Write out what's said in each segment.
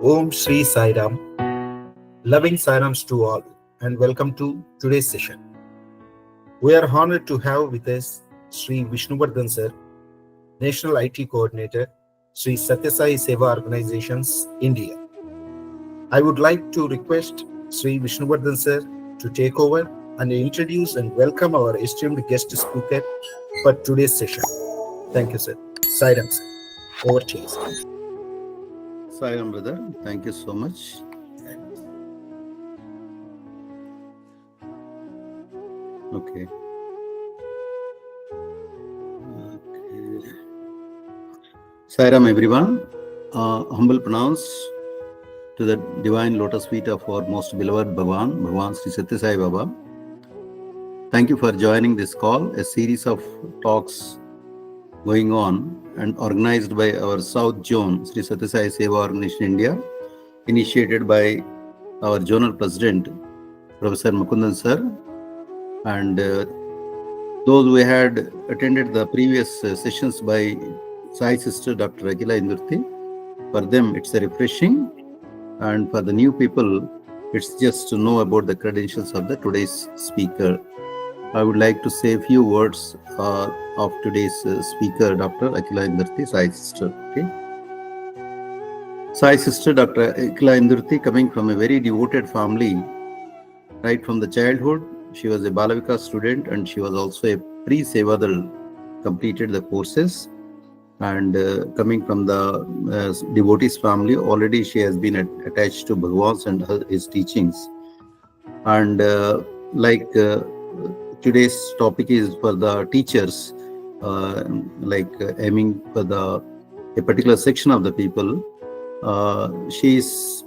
Om Sri Sai Ram. Loving Sairams to all, and welcome to today's session. We are honored to have with us Sri Vishnuvardhan sir, National IT Coordinator, Sri Sathya Sai Seva Organizations, India. I would like to request Sri Vishnuvardhan sir to take over and introduce and welcome our esteemed guest speaker for today's session. Thank you, sir. Sai Ram, sir. Over to you, sir. Sai Ram, brother. Thank you so much. Okay. Sai Ram, everyone. Humble pronounce to the divine lotus feet of our most beloved Bhagwan Sri Sathya Sai Baba. Thank you for joining this call, a series of talks going on and organized by our South Zone, Sri Sathya Sai Seva Organization, India, initiated by our Zonal President, Professor Mukundan sir, and those who had attended the previous sessions by Sai Sister Dr. Akila Indurti. For them, it's a refreshing, and for the new people, it's just to know about the credentials of the today's speaker. I would like to say a few words of today's speaker, Dr. Akila Indurti, Sai Sister. Okay. Sai Sister Dr. Akila Indurti, coming from a very devoted family, right from the childhood. She was a Balavika student and she was also a pre-Sevadal, completed the courses. And coming from the devotees family, already she has been attached to Bhagwan's and his teachings. And today's topic is for the teachers, aiming for a particular section of the people. She's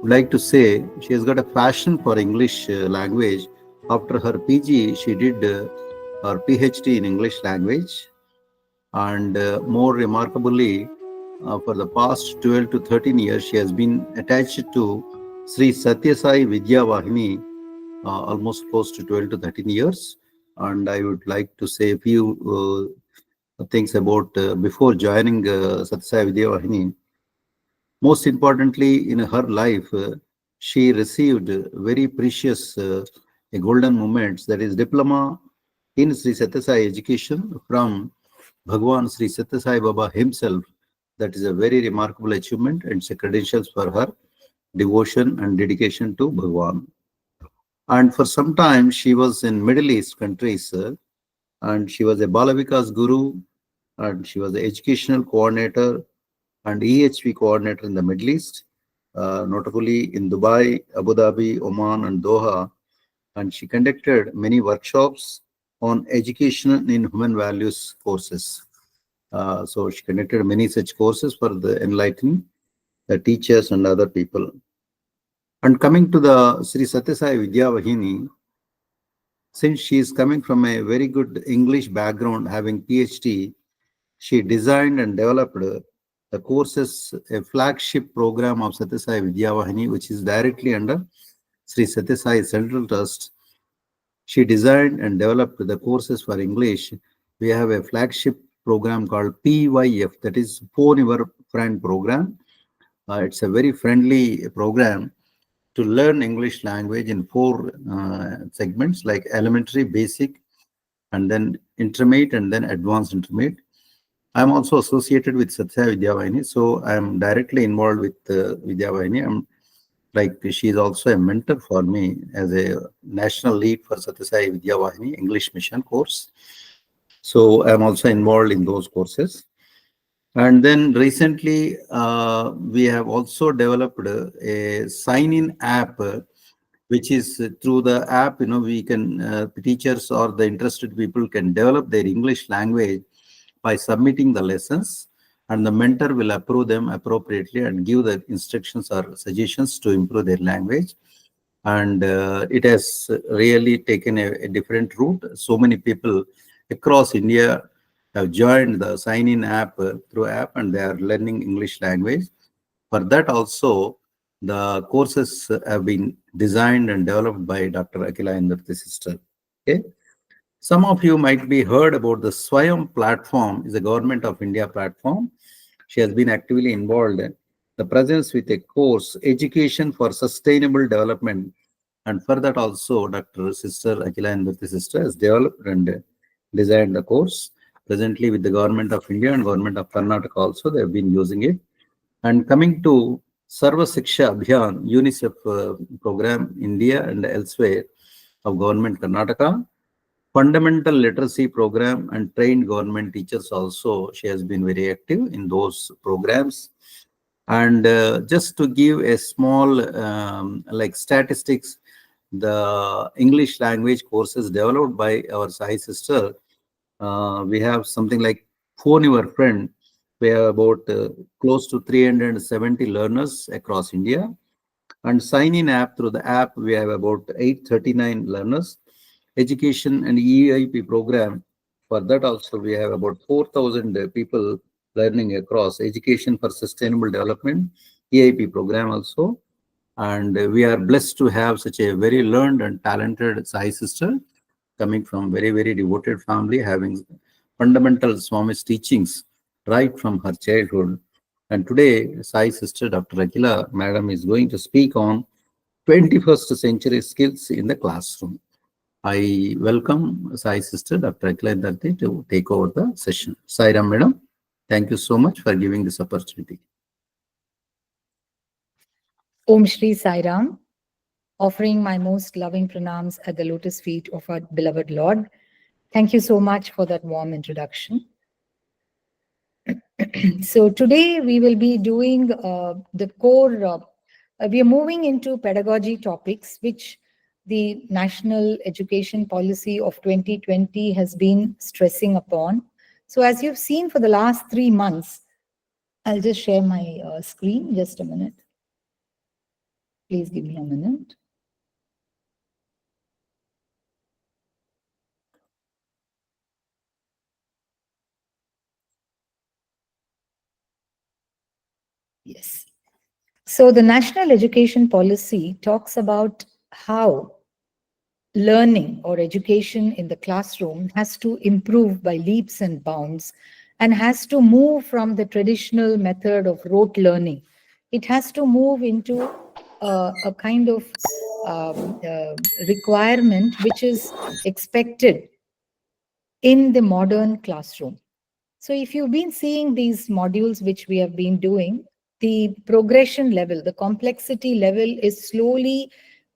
like to say she has got a passion for English language. After her PG, she did her PhD in English language, and more remarkably, for the past 12 to 13 years, she has been attached to Sri Sathya Sai Vidya Vahini, almost close to 12 to 13 years. And I would like to say a few things about before joining Sathya Sai Vidya Vahini. Most importantly, in her life, she received very precious golden moments, that is diploma in Sri Sathya Sai education from Bhagwan Sri Sathya Sai Baba himself. That is a very remarkable achievement and it's a credentials for her devotion and dedication to Bhagwan. And for some time, she was in Middle East countries, and she was a Balavika's guru, and she was the educational coordinator and EHP coordinator in the Middle East, notably in Dubai, Abu Dhabi, Oman, and Doha. And she conducted many workshops on education in human values courses. So she conducted many such courses for the enlightening the teachers and other people. And coming to the Sri Sathya Sai Vidya Vahini, since she is coming from a very good English background, having PhD, she designed and developed the courses, a flagship program of Sathya Sai Vidya Vahini, which is directly under Sri Sathya Sai Central Trust. She designed and developed the courses for English. We have a flagship program called PYF, that is Phone Your Friend program. It's a very friendly program to learn English language in 4 segments, like elementary, basic, and then intermediate, and then advanced intermediate. I'm also associated with Sathya Vidya Vahini, so I'm directly involved with Vidya Vahini. She is also a mentor for me as a national lead for Sathya Sai Vidya Vahini English Mission course. So I'm also involved in those courses. And then recently, we have also developed a sign-in app, which is through the app, we can, teachers or the interested people can develop their English language by submitting the lessons, and the mentor will approve them appropriately and give the instructions or suggestions to improve their language. And it has really taken a different route. So many people across India have joined the sign-in app through app, and they are learning English language. For that also, the courses have been designed and developed by Dr. Akila Indurti sister. Okay. Some of you might be heard about the Swayam platform, is a government of India platform. She has been actively involved the presence with a course, Education for Sustainable Development. And for that also, Dr. Sister Akila Indurti Sister has developed and designed the course. Presently with the Government of India and Government of Karnataka also, they have been using it. And coming to Sarva Shiksha Abhiyan, UNICEF program, India and elsewhere of Government Karnataka, fundamental literacy program and trained government teachers also, she has been very active in those programs. And just to give a small like statistics, the English language courses developed by our Sai sister, we have something like Phone Your Friend. We have about close to 370 learners across India. And Sign In app, through the app, we have about 839 learners. Education and EIP program, for that also we have about 4,000 people learning across Education for Sustainable Development, EIP program also. And we are blessed to have such a very learned and talented Sai sister coming from very, very devoted family, having fundamental Swami's teachings right from her childhood. And today, Sai sister Dr. Akila Madam is going to speak on 21st century skills in the classroom. I welcome Sai sister Dr. Akila Indurti to take over the session. Sai Ram Madam, thank you so much for giving this opportunity. Om Shri Sai Ram, offering my most loving pranams at the lotus feet of our beloved Lord. Thank you so much for that warm introduction. So today we will be doing the core, we are moving into pedagogy topics, which the National Education Policy of 2020 has been stressing upon. So as you've seen for the last 3 months, I'll just share my screen, just a minute. Please give me a minute. Yes. So the National Education Policy talks about how learning or education in the classroom has to improve by leaps and bounds and has to move from the traditional method of rote learning. It has to move into a kind of requirement which is expected in the modern classroom. So if you've been seeing these modules which we have been doing, the progression level, the complexity level is slowly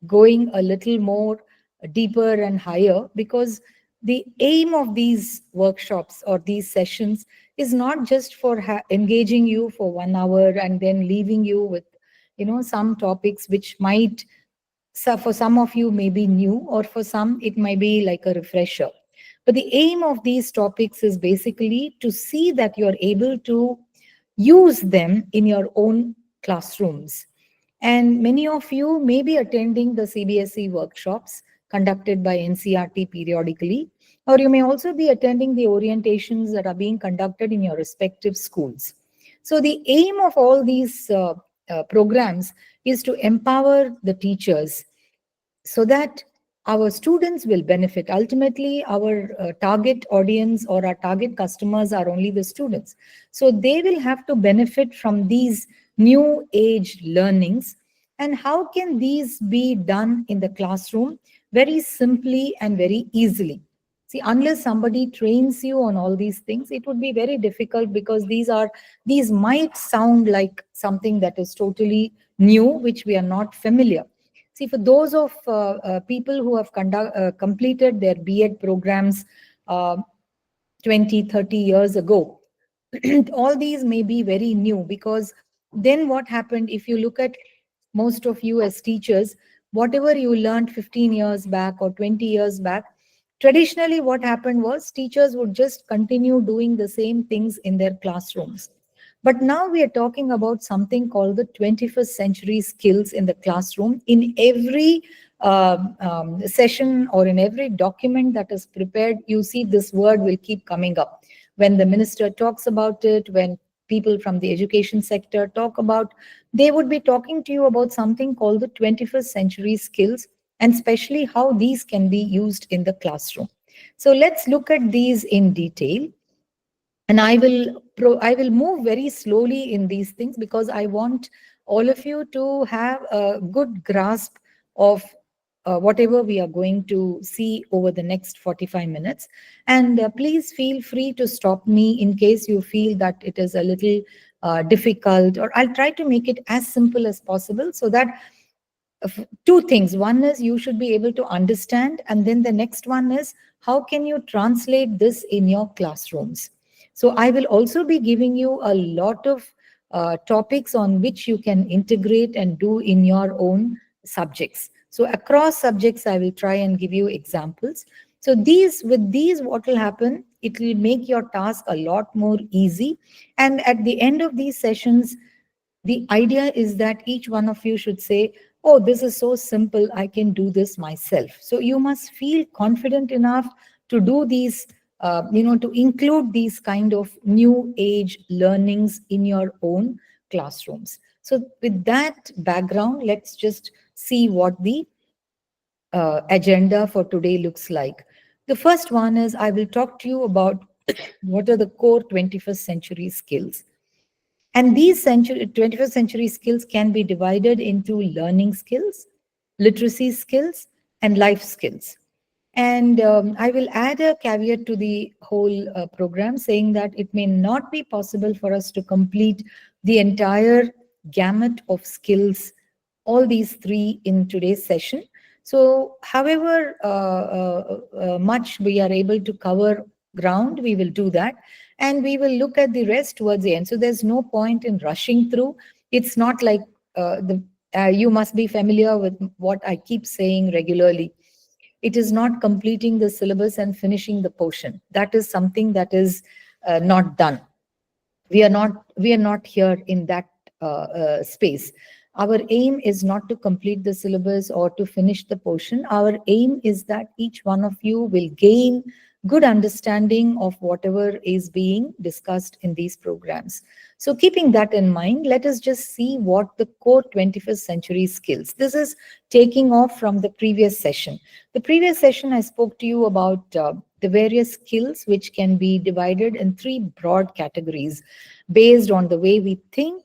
going a little more deeper and higher, because the aim of these workshops or these sessions is not just for engaging you for 1 hour and then leaving you with, some topics which might, so for some of you may be new, or for some it might be like a refresher. But the aim of these topics is basically to see that you're able to use them in your own classrooms. And many of you may be attending the CBSE workshops conducted by NCERT periodically, or you may also be attending the orientations that are being conducted in your respective schools. So the aim of all these programs is to empower the teachers so that our students will benefit. Ultimately, our target audience or our target customers are only the students. So they will have to benefit from these new age learnings. And how can these be done in the classroom? Very simply and very easily. See, unless somebody trains you on all these things, it would be very difficult, because these might sound like something that is totally new, which we are not familiar. See, for those of people who have completed their B.Ed programs 20, 30 years ago, all these may be very new, because then what happened, if you look at most of you as teachers, whatever you learned 15 years back or 20 years back, traditionally what happened was teachers would just continue doing the same things in their classrooms. But now we are talking about something called the 21st century skills in the classroom. In every session or in every document that is prepared, you see this word will keep coming up. When the minister talks about it, when people from the education sector talk about, they would be talking to you about something called the 21st century skills, and especially how these can be used in the classroom. So let's look at these in detail. And I will move very slowly in these things because I want all of you to have a good grasp of whatever we are going to see over the next 45 minutes. And please feel free to stop me in case you feel that it is a little difficult, or I'll try to make it as simple as possible so that two things. One is you should be able to understand, and then the next one is how can you translate this in your classrooms. So I will also be giving you a lot of topics on which you can integrate and do in your own subjects. So across subjects, I will try and give you examples. So with these, what will happen? It will make your task a lot more easy. And at the end of these sessions, the idea is that each one of you should say, oh, this is so simple, I can do this myself. So you must feel confident enough to do these, to include these kind of new age learnings in your own classrooms. So with that background, let's just see what the agenda for today looks like. The first one is I will talk to you about what are the core 21st century skills. And these 21st century skills can be divided into learning skills, literacy skills, and life skills. And I will add a caveat to the whole program saying that it may not be possible for us to complete the entire gamut of skills, all these three in today's session. So, however much we are able to cover ground, we will do that. And we will look at the rest towards the end. So, there's no point in rushing through. It's not like you must be familiar with what I keep saying regularly. It is not completing the syllabus and finishing the portion. That is something that is not done. We are not here in that space. Our aim is not to complete the syllabus or to finish the portion. Our aim is that each one of you will gain good understanding of whatever is being discussed in these programs. So keeping that in mind, let us just see what the core 21st century skills. This is taking off from the previous session. The previous session I spoke to you about the various skills which can be divided in three broad categories based on the way we think,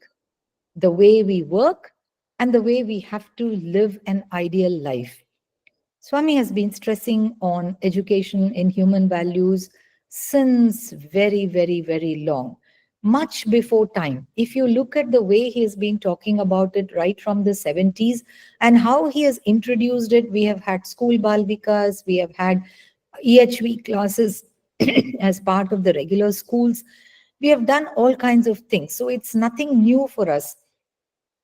the way we work, and the way we have to live an ideal life. Swami has been stressing on education in human values since very, very, very long, much before time. If you look at the way he has been talking about it right from the 70s and how he has introduced it, we have had school balvikas, we have had EHV classes as part of the regular schools. We have done all kinds of things. So it's nothing new for us.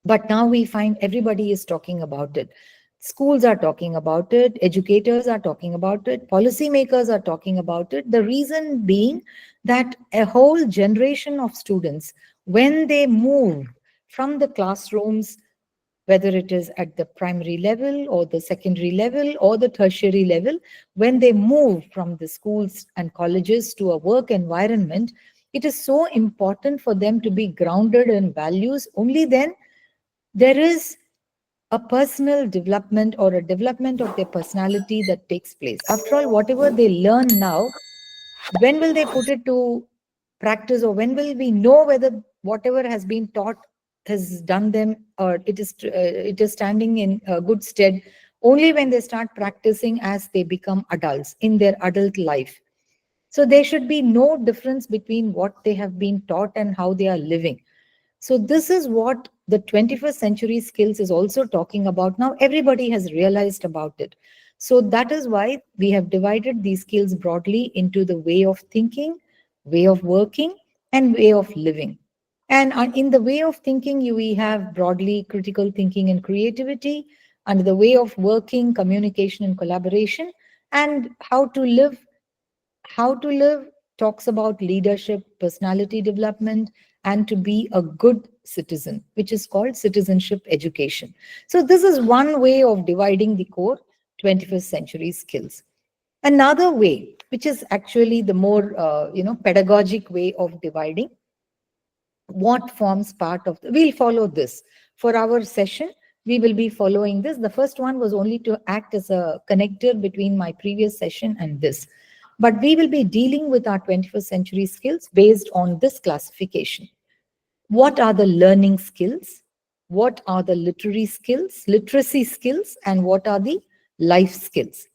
But now we find everybody is talking about it. Schools are talking about it, educators are talking about it, policymakers are talking about it. The reason being that a whole generation of students, when they move from the classrooms, whether it is at the primary level or the secondary level or the tertiary level, when they move from the schools and colleges to a work environment, it is so important for them to be grounded in values. Only then there is a personal development or a development of their personality that takes place. After all, whatever they learn now, when will they put it to practice, or when will we know whether whatever has been taught has done them, or it is standing in good stead? Only when they start practicing as they become adults in their adult life. So there should be no difference between what they have been taught and how they are living. So this is what the 21st century skills is also talking about. Now everybody has realized about it. So that is why we have divided these skills broadly into the way of thinking, way of working, and way of living. And in the way of thinking, we have broadly critical thinking and creativity. Under the way of working, communication and collaboration. And how to live talks about leadership, personality development, and to be a good citizen, which is called citizenship education. So this is one way of dividing the core 21st century skills. Another way, which is actually the more pedagogic way of dividing, what forms part of we'll follow this for our session. We will be following this. The first one was only to act as a connector between my previous session and this. But we will be dealing with our 21st century skills based on this classification. What are the learning skills? What are the literacy skills, and what are the life skills?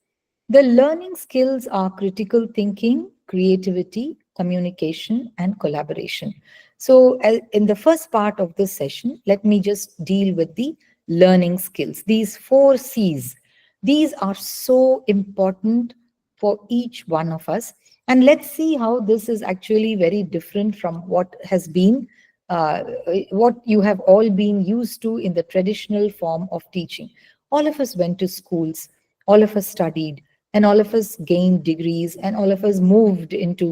The learning skills are critical thinking, creativity, communication, and collaboration. So, in the first part of this session, let me just deal with the learning skills. These 4 C's, these are so important for each one of us. And let's see how this is actually very different from what has been, what you have all been used to in the traditional form of teaching. All of us went to schools, all of us studied, and all of us gained degrees, and all of us moved into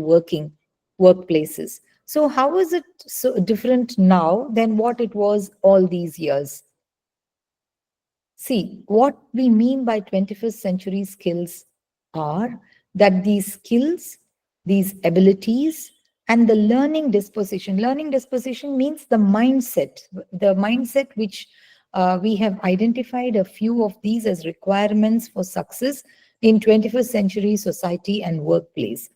workplaces. So how is it so different now than what it was all these years? See, what we mean by 21st century skills are that these skills, these abilities, and the learning disposition means the mindset which we have identified a few of these as requirements for success in 21st century society and workplace.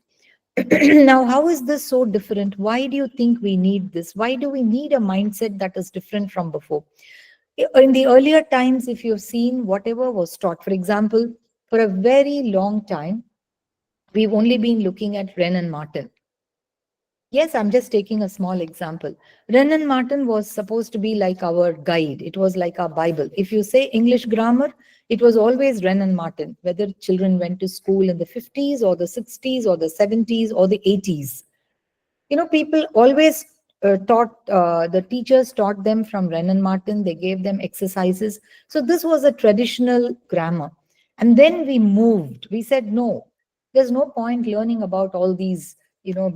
Now, how is this so different? Why do you think we need this? Why do we need a mindset that is different from before? In the earlier times, if you've seen whatever was taught, for example, for a very long time, we've only been looking at Wren and Martin. Yes, I'm just taking a small example. Wren and Martin was supposed to be like our guide. It was like our Bible. If you say English grammar, it was always Wren and Martin, whether children went to school in the 50s or the 60s or the 70s or the 80s. People always the teachers taught them from Wren and Martin. They gave them exercises. So this was a traditional grammar. And then we moved. We said, no, there's no point learning about all these,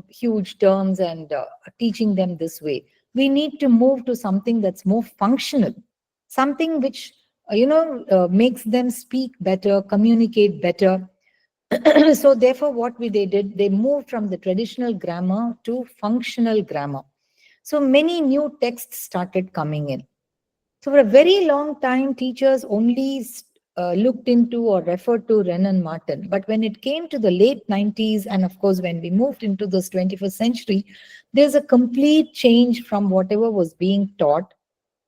huge terms and teaching them this way. We need to move to something that's more functional, something which, makes them speak better, communicate better. So therefore, what they did, they moved from the traditional grammar to functional grammar. So many new texts started coming in. So for a very long time, teachers only looked into or referred to Wren and Martin. But when it came to the late 90s, and of course, when we moved into this 21st century, there's a complete change from whatever was being taught.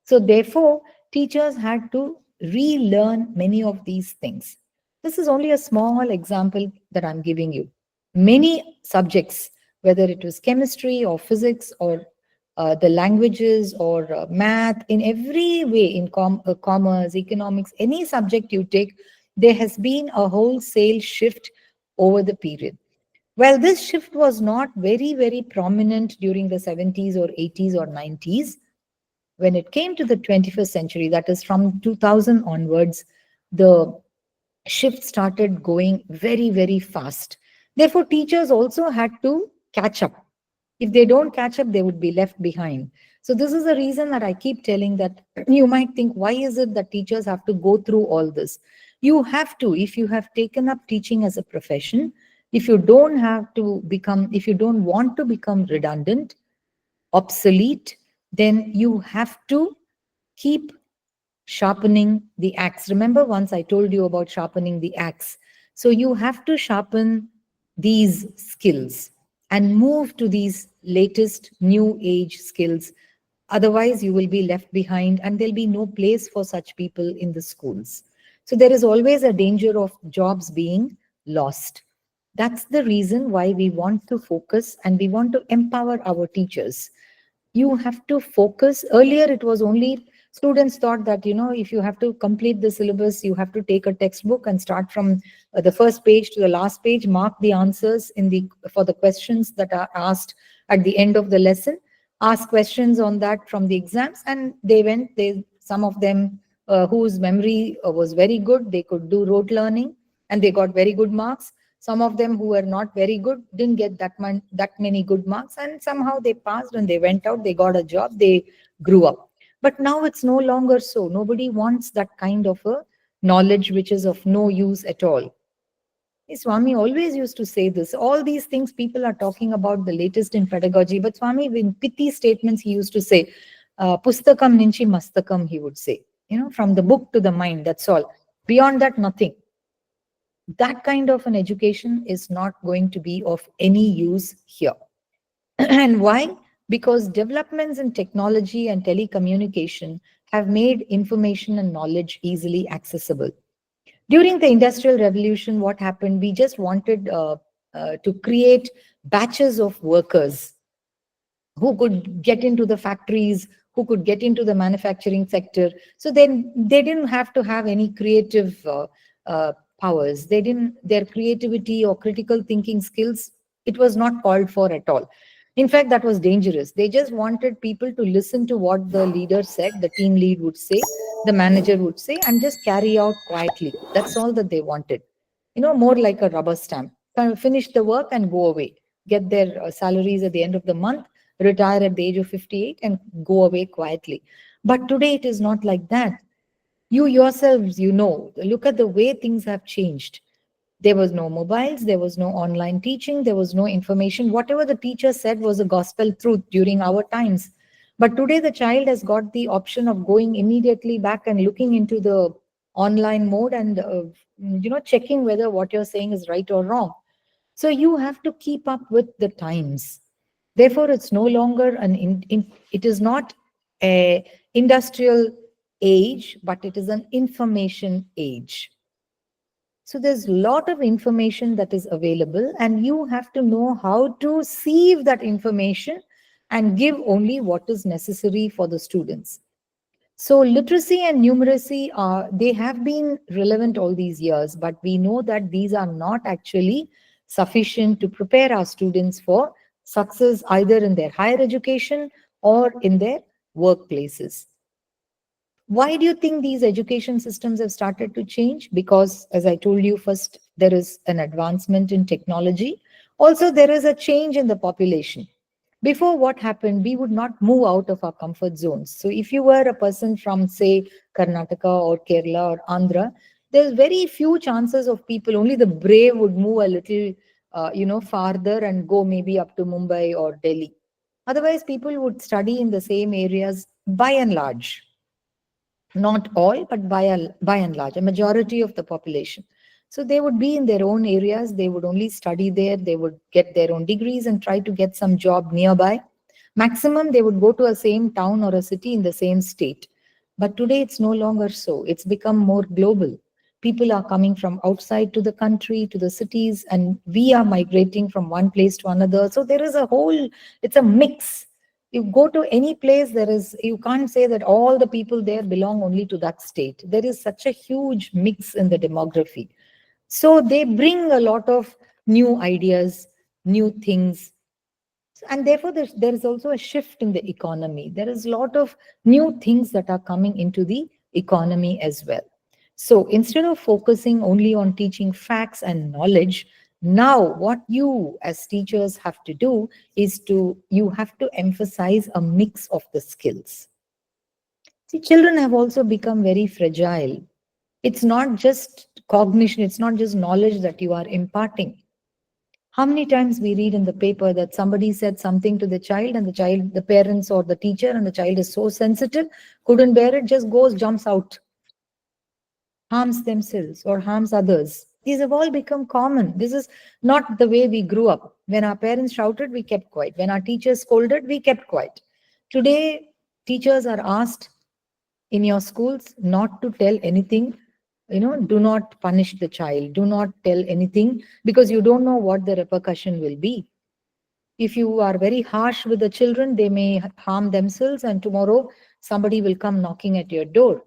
So therefore, teachers had to relearn many of these things. This is only a small example that I'm giving you. Many subjects, whether it was chemistry or physics or the languages or math, in every way, in commerce, economics, any subject you take, there has been a wholesale shift over the period. Well, this shift was not very, very prominent during the 70s or 80s or 90s. When it came to the 21st century, that is from 2000 onwards, the shift started going very, very fast. Therefore, teachers also had to catch up. If they don't catch up, they would be left behind. So this is the reason that I keep telling that you might think, why is it that teachers have to go through all this? You have to, if you have taken up teaching as a profession, if you don't want to become redundant, obsolete, then you have to keep sharpening the axe. Remember, once I told you about sharpening the axe. So you have to sharpen these skills and move to these latest new age skills. Otherwise, you will be left behind and there'll be no place for such people in the schools. So there is always a danger of jobs being lost. That's the reason why we want to focus and we want to empower our teachers. You have to focus. Earlier, it was only students thought that, if you have to complete the syllabus, you have to take a textbook and start from the first page to the last page, mark the answers for the questions that are asked at the end of the lesson, ask questions on that from the exams. And some of them whose memory was very good, they could do rote learning and they got very good marks. Some of them who were not very good didn't get that many good marks, and somehow they passed and they went out, they got a job, they grew up. But now it's no longer so. Nobody wants that kind of a knowledge which is of no use at all. Swami always used to say this. All these things people are talking about, the latest in pedagogy, but Swami, in pithy statements, he used to say, Pustakam ninchi mastakam, he would say, from the book to the mind, that's all. Beyond that, nothing. That kind of an education is not going to be of any use here. And why? Because developments in technology and telecommunication have made information and knowledge easily accessible. During the Industrial Revolution, what happened? We just wanted to create batches of workers who could get into the factories, who could get into the manufacturing sector. So then they didn't have to have any creative powers. They didn't, their creativity or critical thinking skills, it was not called for at all. In fact, that was dangerous. They just wanted people to listen to what the leader said, the team lead would say, the manager would say, and just carry out quietly. That's all that they wanted. More like a rubber stamp. Finish the work and go away. Get their salaries at the end of the month, retire at the age of 58 and go away quietly. But today it is not like that. You yourselves, look at the way things have changed. There was no mobiles, there was no online teaching, there was no information. Whatever the teacher said was a gospel truth during our times. But today the child has got the option of going immediately back and looking into the online mode and checking whether what you're saying is right or wrong. So you have to keep up with the times. Therefore, it's no longer it is not a industrial age, but it is an information age. So there's a lot of information that is available, and you have to know how to sieve that information and give only what is necessary for the students. So literacy and numeracy they have been relevant all these years, but we know that these are not actually sufficient to prepare our students for success either in their higher education or in their workplaces. Why do you think these education systems have started to change? Because, as I told you, first, there is an advancement in technology. Also, there is a change in the population. Before, what happened? We would not move out of our comfort zones. So if you were a person from, say, Karnataka or Kerala or Andhra, there's very few chances of people, only the brave would move a little, farther and go maybe up to Mumbai or Delhi. Otherwise, people would study in the same areas by and large. Not all, but by and large, a majority of the population. So they would be in their own areas, they would only study there, they would get their own degrees and try to get some job nearby. Maximum, they would go to a same town or a city in the same state. But today it's no longer so. It's become more global. People are coming from outside to the country, to the cities, and we are migrating from one place to another. So there is it's a mix. You go to any place, you can't say that all the people there belong only to that state. There is such a huge mix in the demography. So they bring a lot of new ideas, new things. And therefore, there is also a shift in the economy. There is a lot of new things that are coming into the economy as well. So instead of focusing only on teaching facts and knowledge, now what you as teachers have to do is you have to emphasize a mix of the skills. See, children have also become very fragile. It's not just cognition, it's not just knowledge that you are imparting. How many times we read in the paper that somebody said something to the child and the parents or the teacher, and the child is so sensitive, couldn't bear it, just goes, jumps out, harms themselves or harms others. These have all become common. This is not the way we grew up. When our parents shouted, we kept quiet. When our teachers scolded, we kept quiet. Today, teachers are asked in your schools not to tell anything. Do not punish the child. Do not tell anything because you don't know what the repercussion will be. If you are very harsh with the children, they may harm themselves, and tomorrow somebody will come knocking at your door.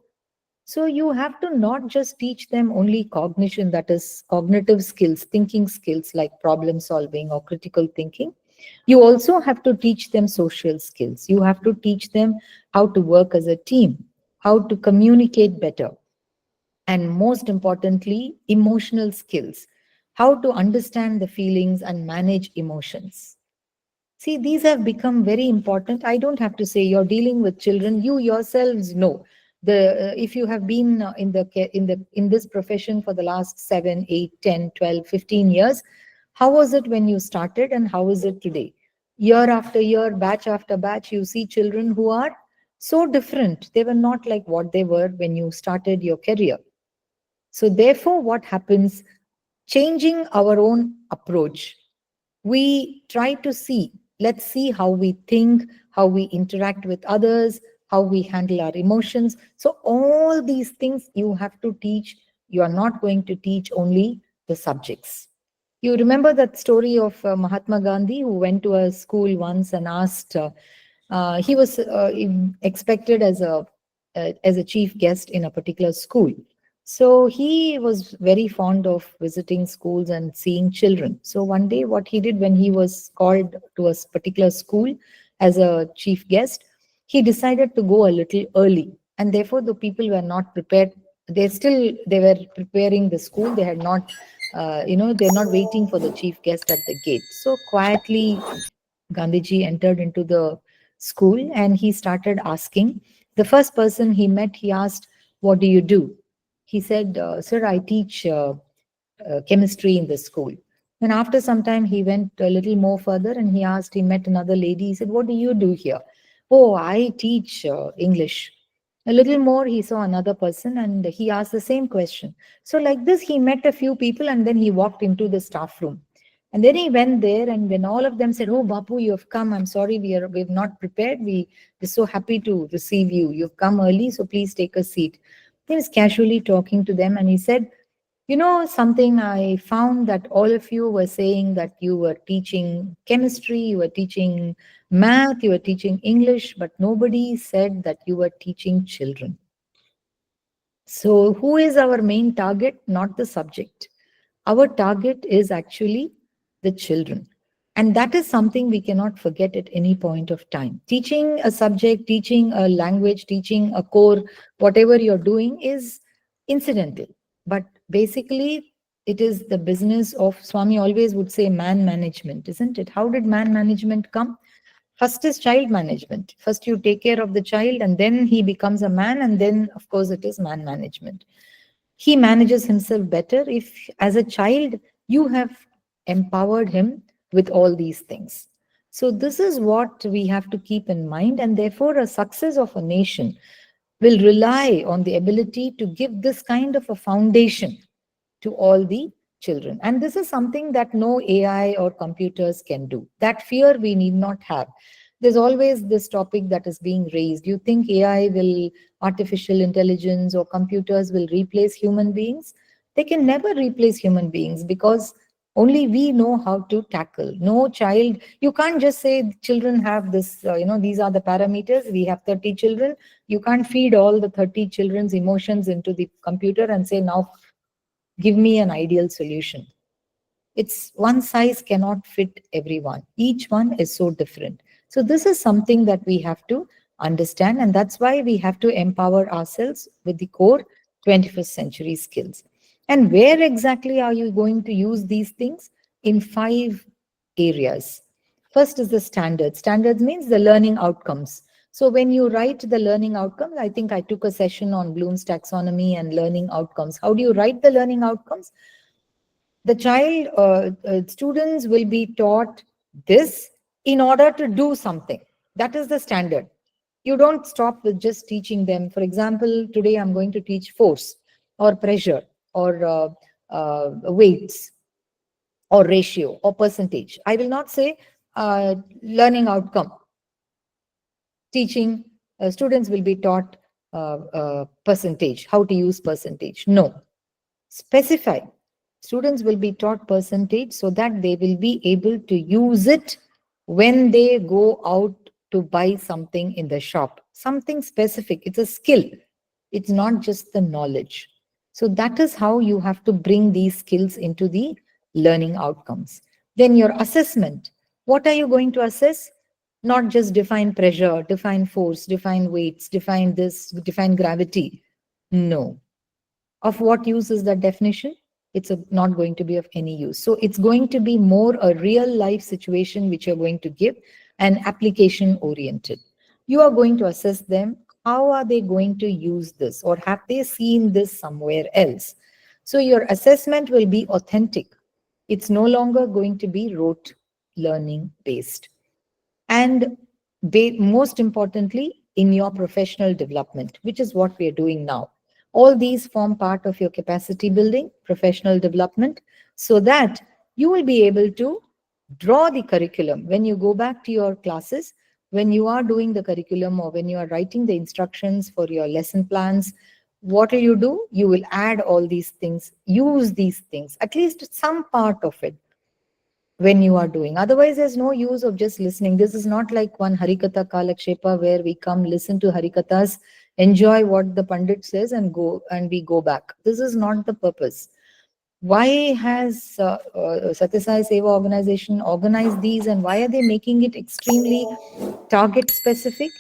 So you have to not just teach them only cognition, that is cognitive skills, thinking skills like problem solving or critical thinking. You also have to teach them social skills. You have to teach them how to work as a team, how to communicate better, and most importantly, emotional skills, how to understand the feelings and manage emotions. See, these have become very important. I don't have to say, you're dealing with children. You yourselves know if you have been in this profession for the last 7, 8, 10, 12, 15 years, how was it when you started and how is it today? Year after year, batch after batch, you see children who are so different. They were not like what they were when you started your career. So therefore, what happens? changing our own approach. We try to see, let's see how we think, how we interact with others, how we handle our emotions. So all these things you have to teach. You are not going to teach only the subjects. You remember that story of Mahatma Gandhi, who went to a school once and asked, he was expected as a chief guest in a particular school. So he was very fond of visiting schools and seeing children. So one day, what he did when he was called to a particular school as a chief guest, he decided to go a little early, and therefore the people were not prepared. They were preparing the school. They had not, they're not waiting for the chief guest at the gate. So quietly, Gandhiji entered into the school and he started asking. The first person he met, he asked, "What do you do?" He said, "Sir, I teach chemistry in the school." And after some time, he went a little more further and he met another lady. He said, "What do you do here?" "Oh, I teach English." A little more, he saw another person and he asked the same question. So, like this, he met a few people and then he walked into the staff room. And then he went there, and when all of them said, "Oh, Bapu, you have come. I'm sorry, we've not prepared. We're so happy to receive you. You've come early, so please take a seat." He was casually talking to them and he said, "You know something, I found that all of you were saying that you were teaching chemistry, you were teaching math, you were teaching English, but nobody said that you were teaching children." So, who is our main target? Not the subject. Our target is actually the children. And that is something we cannot forget at any point of time. Teaching a subject, teaching a language, teaching a core, whatever you're doing is incidental. But basically, it is the business of, Swami always would say, man management, isn't it? How did man management come? First is child management. First, you take care of the child, and then he becomes a man, and then, of course, it is man management. He manages himself better if, as a child, you have empowered him with all these things. So, this is what we have to keep in mind, and therefore, a success of a nation will rely on the ability to give this kind of a foundation to all the children. And this is something that no AI or computers can do. That fear we need not have. There's always this topic that is being raised. You think AI will, artificial intelligence or computers will replace human beings? They can never replace human beings because only we know how to tackle. No child, you can't just say children have this, these are the parameters. We have 30 children. You can't feed all the 30 children's emotions into the computer and say, now give me an ideal solution. It's one size cannot fit everyone. Each one is so different. So this is something that we have to understand, and that's why we have to empower ourselves with the core 21st century skills. And where exactly are you going to use these things? In 5 areas. First is the standards. Standards means the learning outcomes. So when you write the learning outcomes, I think I took a session on Bloom's taxonomy and learning outcomes. How do you write the learning outcomes? The students will be taught this in order to do something. That is the standard. You don't stop with just teaching them. For example, today I'm going to teach force or pressure or weights or ratio or percentage. I will not say learning outcome. Teaching students will be taught percentage, how to use percentage. No. Specify. Students will be taught percentage so that they will be able to use it when they go out to buy something in the shop. Something specific. It's a skill. It's not just the knowledge. So that is how you have to bring these skills into the learning outcomes. Then your assessment. What are you going to assess? Not just define pressure, define force, define weights, define this, define gravity. No. Of what use is that definition? It's not going to be of any use. So it's going to be more a real life situation which you're going to give, and application oriented. You are going to assess them. How are they going to use this, or have they seen this somewhere else? So your assessment will be authentic. It's no longer going to be rote learning based. And most importantly, in your professional development, which is what we are doing now. All these form part of your capacity building, professional development, so that you will be able to draw the curriculum. When you go back to your classes, when you are doing the curriculum or when you are writing the instructions for your lesson plans, what will you do? You will add all these things, use these things, at least some part of it when you are doing. Otherwise, there's no use of just listening. This is not like one Harikatha Kalakshepa where we come, listen to Harikathas, enjoy what the Pandit says and go and we go back. This is not the purpose. Why has Sathya Sai Seva Organization organized these, and why are they making it extremely target specific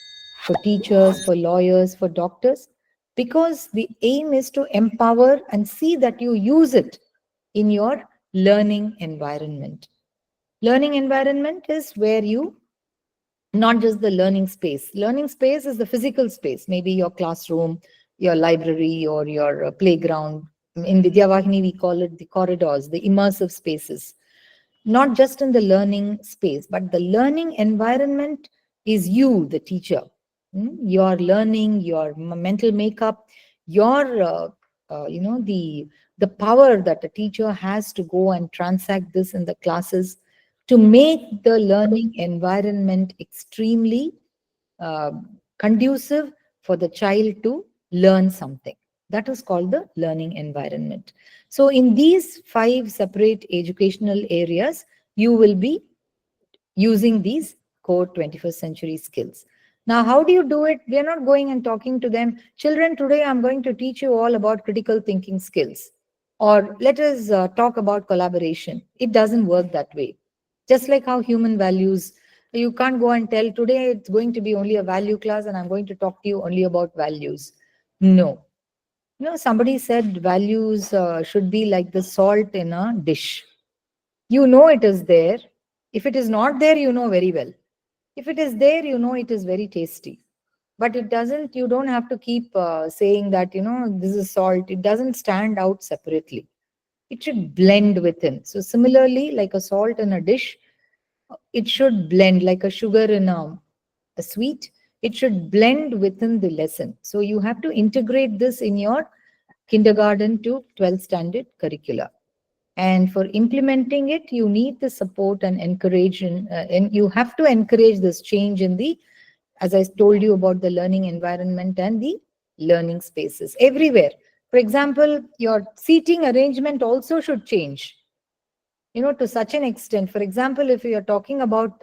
for teachers, for lawyers, for doctors? Because the aim is to empower and see that you use it in your learning environment. Learning environment is where you, not just the learning space. Learning space is the physical space, maybe your classroom, your library, or your playground. In Vidya Vahini, we call it the corridors, the immersive spaces. Not just in the learning space, but the learning environment is you, the teacher. Your learning, your mental makeup, your, the power that a teacher has to go and transact this in the classes to make the learning environment extremely uh, conducive for the child to learn something. That is called the learning environment. So, in these 5 separate educational areas, you will be using these core 21st century skills. Now, how do you do it? We are not going and talking to them, children, today I'm going to teach you all about critical thinking skills, or let us talk about collaboration. It doesn't work that way. Just like how human values, you can't go and tell today it's going to be only a value class and I'm going to talk to you only about values. No. Somebody said values should be like the salt in a dish. You know it is there. If it is not there, you know very well. If it is there, you know it is very tasty. But it doesn't, you don't have to keep saying that, this is salt. It doesn't stand out separately. It should blend within. So, similarly, like a salt in a dish, it should blend like a sugar in a sweet. It should blend within the lesson. So, you have to integrate this in your kindergarten to 12th standard curricula. And for implementing it, you need the support and encouragement, and you have to encourage this change in the, as I told you about the learning environment and the learning spaces everywhere. For example, your seating arrangement also should change, to such an extent. For example, if you are talking about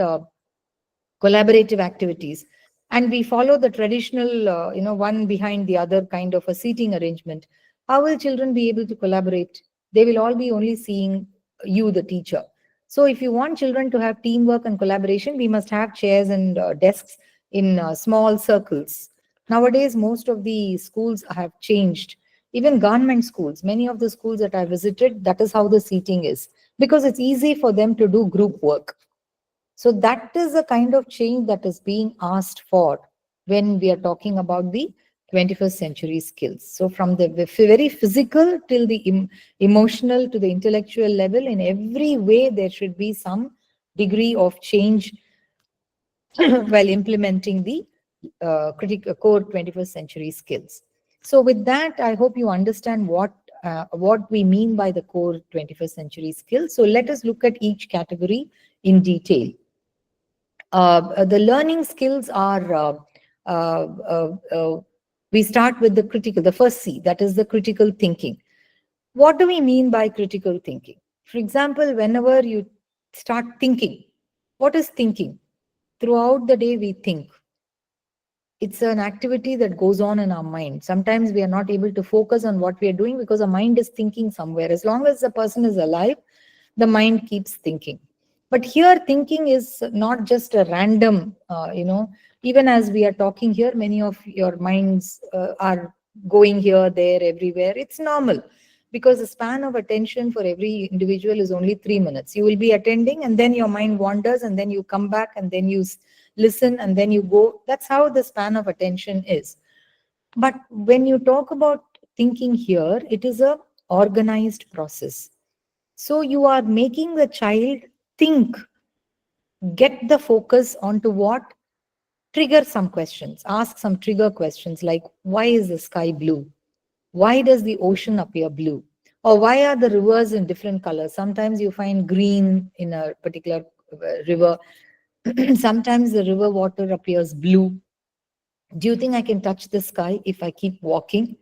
collaborative activities and we follow the traditional one behind the other kind of a seating arrangement, how will children be able to collaborate? They will all be only seeing you, the teacher. So if you want children to have teamwork and collaboration, we must have chairs and desks in small circles. Nowadays most of the schools have changed. Even government schools, many of the schools that I visited, that is how the seating is, because it's easy for them to do group work. So that is the kind of change that is being asked for when we are talking about the 21st century skills. So from the very physical till the emotional to the intellectual level, in every way there should be some degree of change while implementing the critical core 21st century skills. So with that, I hope you understand what we mean by the core 21st century skills. So let us look at each category in detail. The learning skills are, uh, we start with the first C, that is the critical thinking. What do we mean by critical thinking? For example, whenever you start thinking, what is thinking? Throughout the day, we think. It's an activity that goes on in our mind. Sometimes we are not able to focus on what we are doing because our mind is thinking somewhere. As long as the person is alive, the mind keeps thinking. But here, thinking is not just a random, even as we are talking here, many of your minds are going here, there, everywhere. It's normal because the span of attention for every individual is only 3 minutes. You will be attending and then your mind wanders and then you come back and then you listen and then you go. That's how the span of attention is. But when you talk about thinking here, it is a organized process. So you are making the child think, get the focus onto what, trigger some questions, ask some trigger questions like, why is the sky blue? Why does the ocean appear blue? Or why are the rivers in different colors? Sometimes you find green in a particular river. Sometimes the river water appears blue. Do you think I can touch the sky if I keep walking?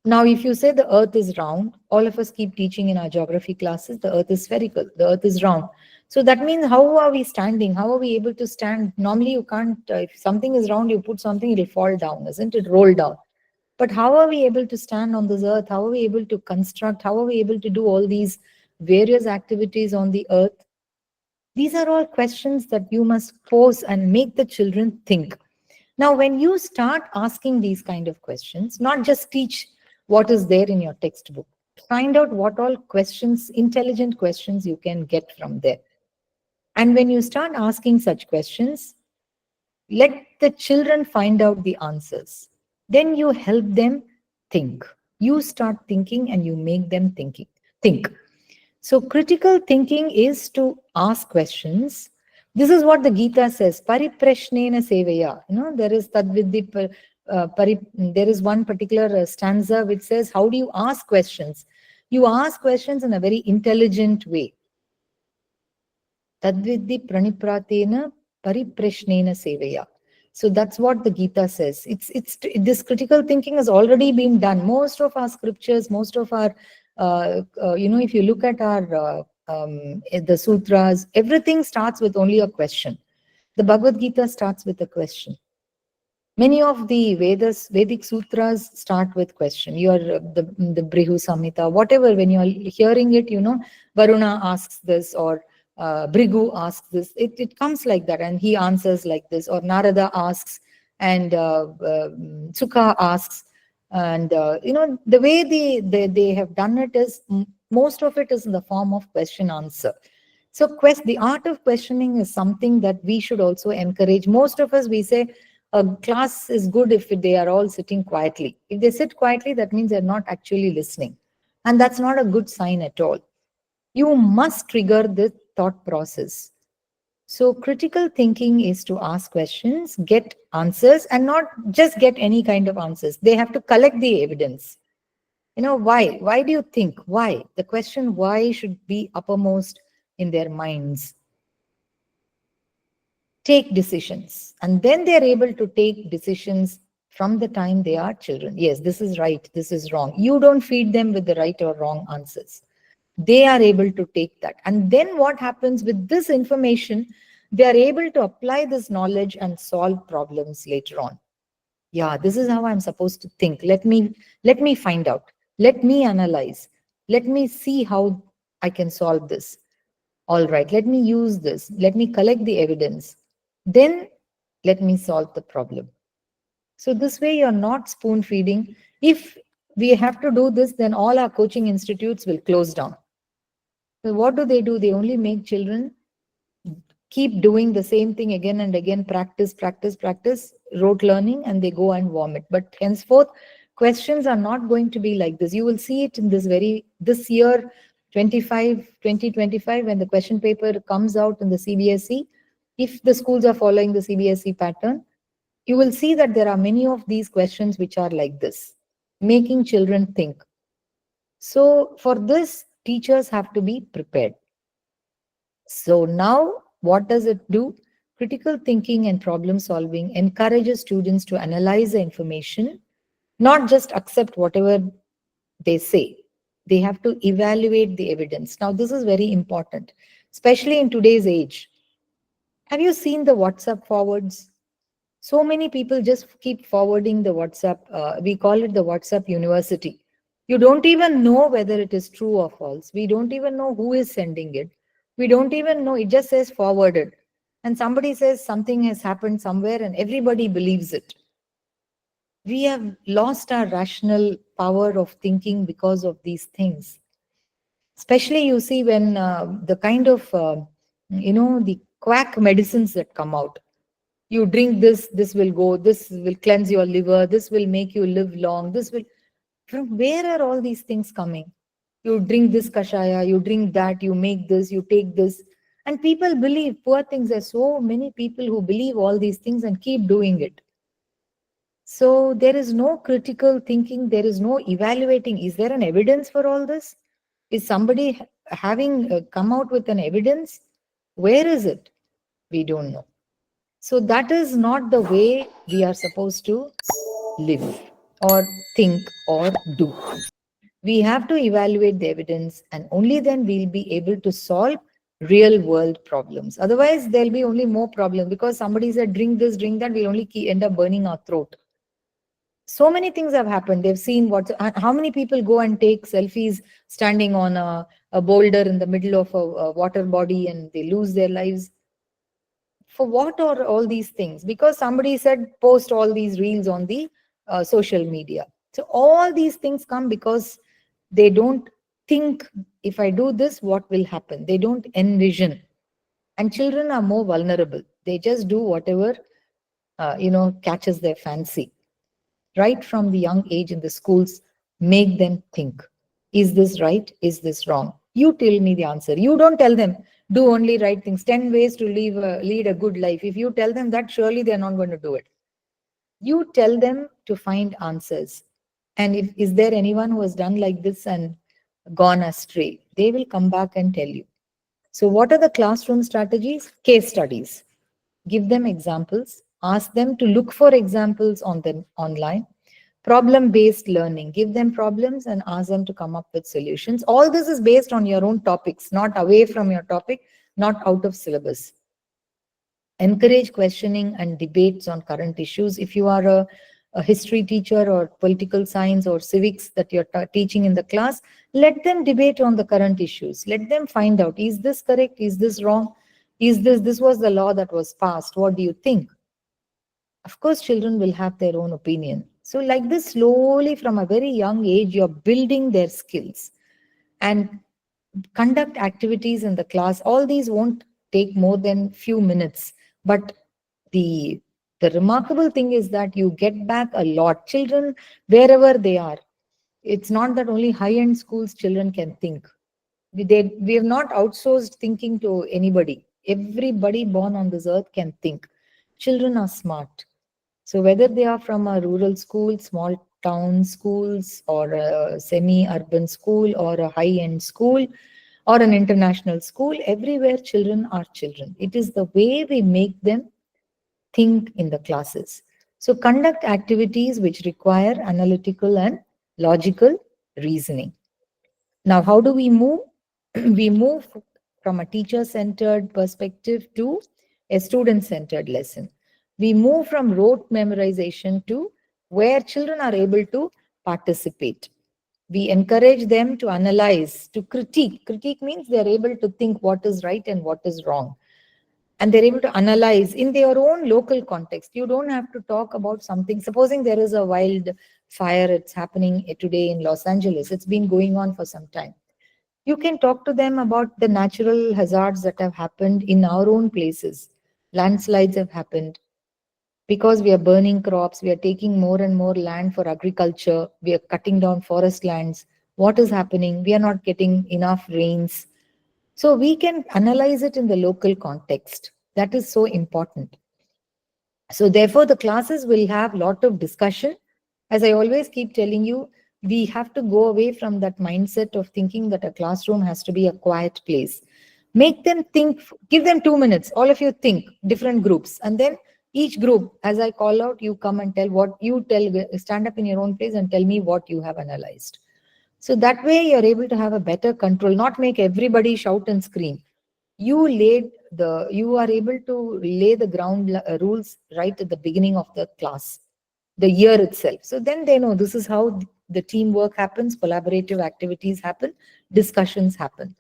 Now, if you say the earth is round, all of us keep teaching in our geography classes, the earth is spherical, the earth is round. So that means how are we standing? How are we able to stand? Normally, you can't, if something is round, you put something, it'll fall down, isn't it? Roll down. But how are we able to stand on this earth? How are we able to construct? How are we able to do all these various activities on the earth? These are all questions that you must pose and make the children think. Now, when you start asking these kind of questions, not just teach what is there in your textbook, find out what all questions, intelligent questions you can get from there. And when you start asking such questions, let the children find out the answers. Then you help them think. You start thinking and you make them think. So critical thinking is to ask questions. This is what the Gita says. Pariprashnena sevaya. There is tadvidhi. There is one particular stanza which says, how do you ask questions? You ask questions in a very intelligent way. Tadvidhi pranipratena pariprashnena sevaya. So that's what the Gita says. It's this critical thinking has already been done. Most of our scriptures, most of our, if you look at our the sutras, everything starts with only a question. The Bhagavad Gita starts with a question. Many of the Vedic sutras start with question. The Brihu Samhita, whatever, when you're hearing it, Varuna asks this, or Brigu asks this. It comes like that, and he answers like this, or Narada asks, and Sukha asks. And, the way they have done it is, most of it is in the form of question answer. So the art of questioning is something that we should also encourage. Most of us, we say, a class is good if they are all sitting quietly. If they sit quietly, that means they're not actually listening. And that's not a good sign at all. You must trigger the thought process. So critical thinking is to ask questions, get answers, and not just get any kind of answers. They have to collect the evidence. Why? Why do you think? Why? The question why should be uppermost in their minds. Take decisions, and then they're able to take decisions from the time they are children. Yes, this is right, this is wrong. You don't feed them with the right or wrong answers. They are able to take that, and then what happens with this information, they are able to apply this knowledge and solve problems later on. Yeah, this is how I'm supposed to think. Let me find out, let me analyze, let me see how I can solve this. All right, let me use this, let me collect the evidence, then let me solve the problem. So this way you're not spoon feeding. If we have to do this, then all our coaching institutes will close down. So what do? They only make children keep doing the same thing again and again, practice, rote learning, and they go and vomit. But henceforth, questions are not going to be like this. You will see it in this year, 2025, when the question paper comes out in the CBSE. If the schools are following the CBSE pattern, you will see that there are many of these questions which are like this, making children think. So for this, teachers have to be prepared. So now, what does it do? Critical thinking and problem solving encourages students to analyze the information, not just accept whatever they say. They have to evaluate the evidence. Now, this is very important, especially in today's age. Have you seen the WhatsApp forwards? So many people just keep forwarding the WhatsApp. We call it the WhatsApp university. You don't even know whether it is true or false. We don't even know who is sending it. We don't even know. It just says forwarded. And somebody says something has happened somewhere and everybody believes it. We have lost our rational power of thinking because of these things. Especially you see when the kind of, the quack medicines that come out. You drink this, this will go, this will cleanse your liver, this will make you live long, this will... From where are all these things coming? You drink this kashaya, you drink that, you make this, you take this. And people believe, poor things. There are so many people who believe all these things and keep doing it. So there is no critical thinking, there is no evaluating. Is there an evidence for all this? Is somebody having come out with an evidence? Where is it? We don't know. So that is not the way we are supposed to live or think or do. We have to evaluate the evidence, and only then we'll be able to solve real world problems. Otherwise, there'll be only more problem, because somebody said, drink this, drink that, we'll only end up burning our throat. So many things have happened. They've seen how many people go and take selfies standing on a boulder in the middle of a water body and they lose their lives. For what are all these things? Because somebody said post all these reels on the social media. So all these things come because they don't think, if I do this, what will happen? They don't envision. And children are more vulnerable. They just do whatever catches their fancy. Right from the young age in the schools, make them think. Is this right? Is this wrong? You tell me the answer. You don't tell them, do only right things. 10 ways to lead a good life. If you tell them that, surely they're not going to do it. You tell them to find answers. And if is there anyone who has done like this and gone astray, they will come back and tell you. So what are the classroom strategies? Case studies. Give them examples. Ask them to look for examples on them online. Problem-based learning. Give them problems and ask them to come up with solutions. All this is based on your own topics, not away from your topic, not out of syllabus. Encourage questioning and debates on current issues. If you are a history teacher or political science or civics that you're teaching in the class, let them debate on the current issues. Let them find out, is this correct? Is this wrong? Is this was the law that was passed? What do you think? Of course, children will have their own opinion. So like this, slowly from a very young age, you're building their skills. And conduct activities in the class. All these won't take more than few minutes. But the remarkable thing is that you get back a lot. Children, wherever they are, it's not that only high-end schools children can think. We have not outsourced thinking to anybody. Everybody born on this earth can think. Children are smart. So whether they are from a rural school, small town schools, or a semi-urban school, or a high-end school, or an international school, everywhere children are children. It is the way we make them think in the classes. So conduct activities which require analytical and logical reasoning. Now, how do we move? We move from a teacher-centered perspective to a student-centered lesson. We move from rote memorization to where children are able to participate. We encourage them to analyze, to critique. Critique means they're able to think what is right and what is wrong. And they're able to analyze in their own local context. You don't have to talk about something. Supposing there is a wild fire, it's happening today in Los Angeles. It's been going on for some time. You can talk to them about the natural hazards that have happened in our own places. Landslides have happened because we are burning crops. We are taking more and more land for agriculture. We are cutting down forest lands. What is happening? We are not getting enough rains. So we can analyze it in the local context. That is so important. So therefore, the classes will have a lot of discussion. As I always keep telling you, we have to go away from that mindset of thinking that a classroom has to be a quiet place. Make them think, give them 2 minutes. All of you think, different groups. And then each group, as I call out, you come and tell what you tell, stand up in your own place and tell me what you have analyzed. So that way you're able to have a better control, not make everybody shout and scream. You are able to lay the ground rules right at the beginning of the class, the year itself. So then they know this is how the teamwork happens, collaborative activities happen, discussions happen.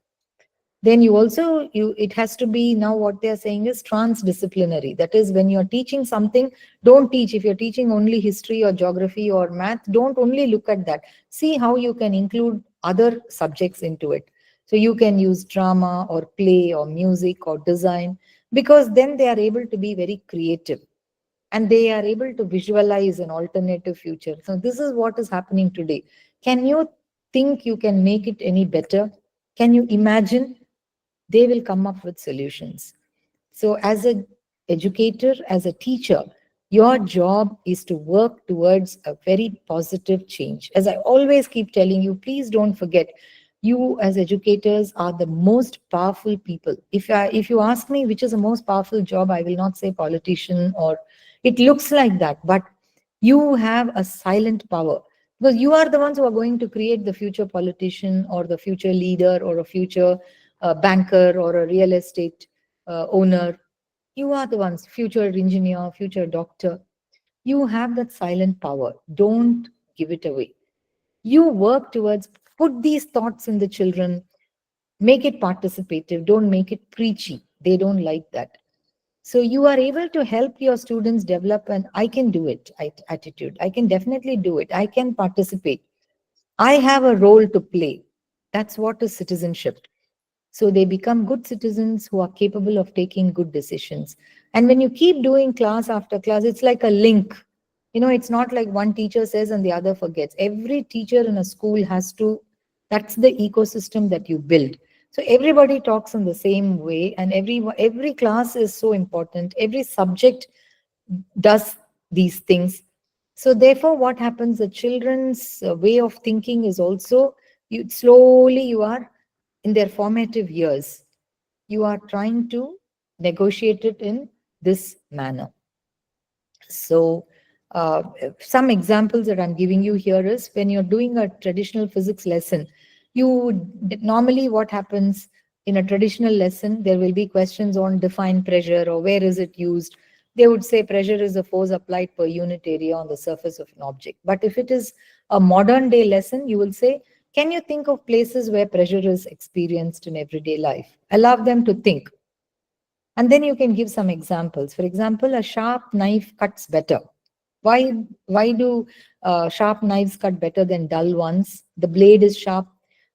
Then it has to be, now what they are saying is transdisciplinary. That is, when you're teaching something, don't teach. If you're teaching only history or geography or math, don't only look at that. See how you can include other subjects into it. So you can use drama or play or music or design, because then they are able to be very creative and they are able to visualize an alternative future. So this is what is happening today. Can you think you can make it any better? Can you imagine? They will come up with solutions. So as an educator, as a teacher, Your job is to work towards a very positive change. As I always keep telling you, please don't forget, you as educators are the most powerful people. If you ask me which is the most powerful job, I will not say politician, or it looks like that, but you have a silent power, because you are the ones who are going to create the future politician or the future leader or a future banker or a real estate owner. You are the ones, future engineer, future doctor. You have that silent power. Don't give it away. You work towards, put these thoughts in the children, make it participative, don't make it preachy. They don't like that. So you are able to help your students develop an I can do it attitude. I can definitely do it. I can participate. I have a role to play. That's what is citizenship. So they become good citizens who are capable of taking good decisions. And when you keep doing class after class, it's like a link. It's not like one teacher says and the other forgets. Every teacher in a school has to, that's the ecosystem that you build. So everybody talks in the same way, and every class is so important. Every subject does these things. So therefore, what happens? The children's way of thinking is also, you are in their formative years. You are trying to negotiate it in this manner. So, some examples that I'm giving you here is when you're doing a traditional physics lesson, normally what happens in a traditional lesson, there will be questions on define pressure or where is it used. They would say pressure is a force applied per unit area on the surface of an object. But if it is a modern day lesson, you will say, can you think of places where pressure is experienced in everyday life? Allow them to think. And then you can give some examples. For example, a sharp knife cuts better. Why do sharp knives cut better than dull ones? The blade is sharp